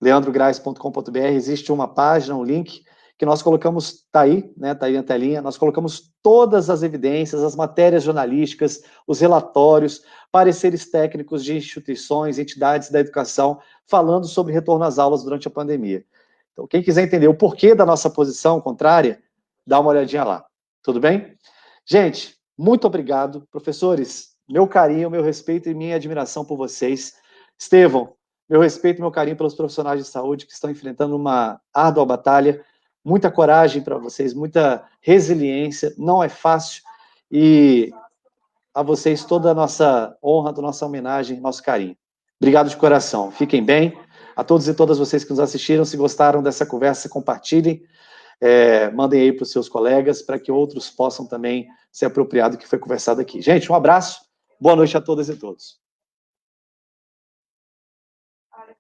leandrograis.com.br existe uma página, um link, que nós colocamos, está aí, né, está aí na telinha, nós colocamos todas as evidências, as matérias jornalísticas, os relatórios, pareceres técnicos de instituições, entidades da educação, falando sobre retorno às aulas durante a pandemia. Então, quem quiser entender o porquê da nossa posição contrária, dá uma olhadinha lá. Tudo bem? Gente, muito obrigado. Professores, meu carinho, meu respeito e minha admiração por vocês. Estevão, meu respeito e meu carinho pelos profissionais de saúde que estão enfrentando uma árdua batalha. Muita coragem para vocês, muita resiliência, não é fácil, e a vocês toda a nossa honra, toda a nossa homenagem, nosso carinho. Obrigado de coração, fiquem bem. A todos e todas vocês que nos assistiram, se gostaram dessa conversa, compartilhem, mandem aí para os seus colegas, para que outros possam também se apropriar do que foi conversado aqui. Gente, um abraço, boa noite a todas e todos.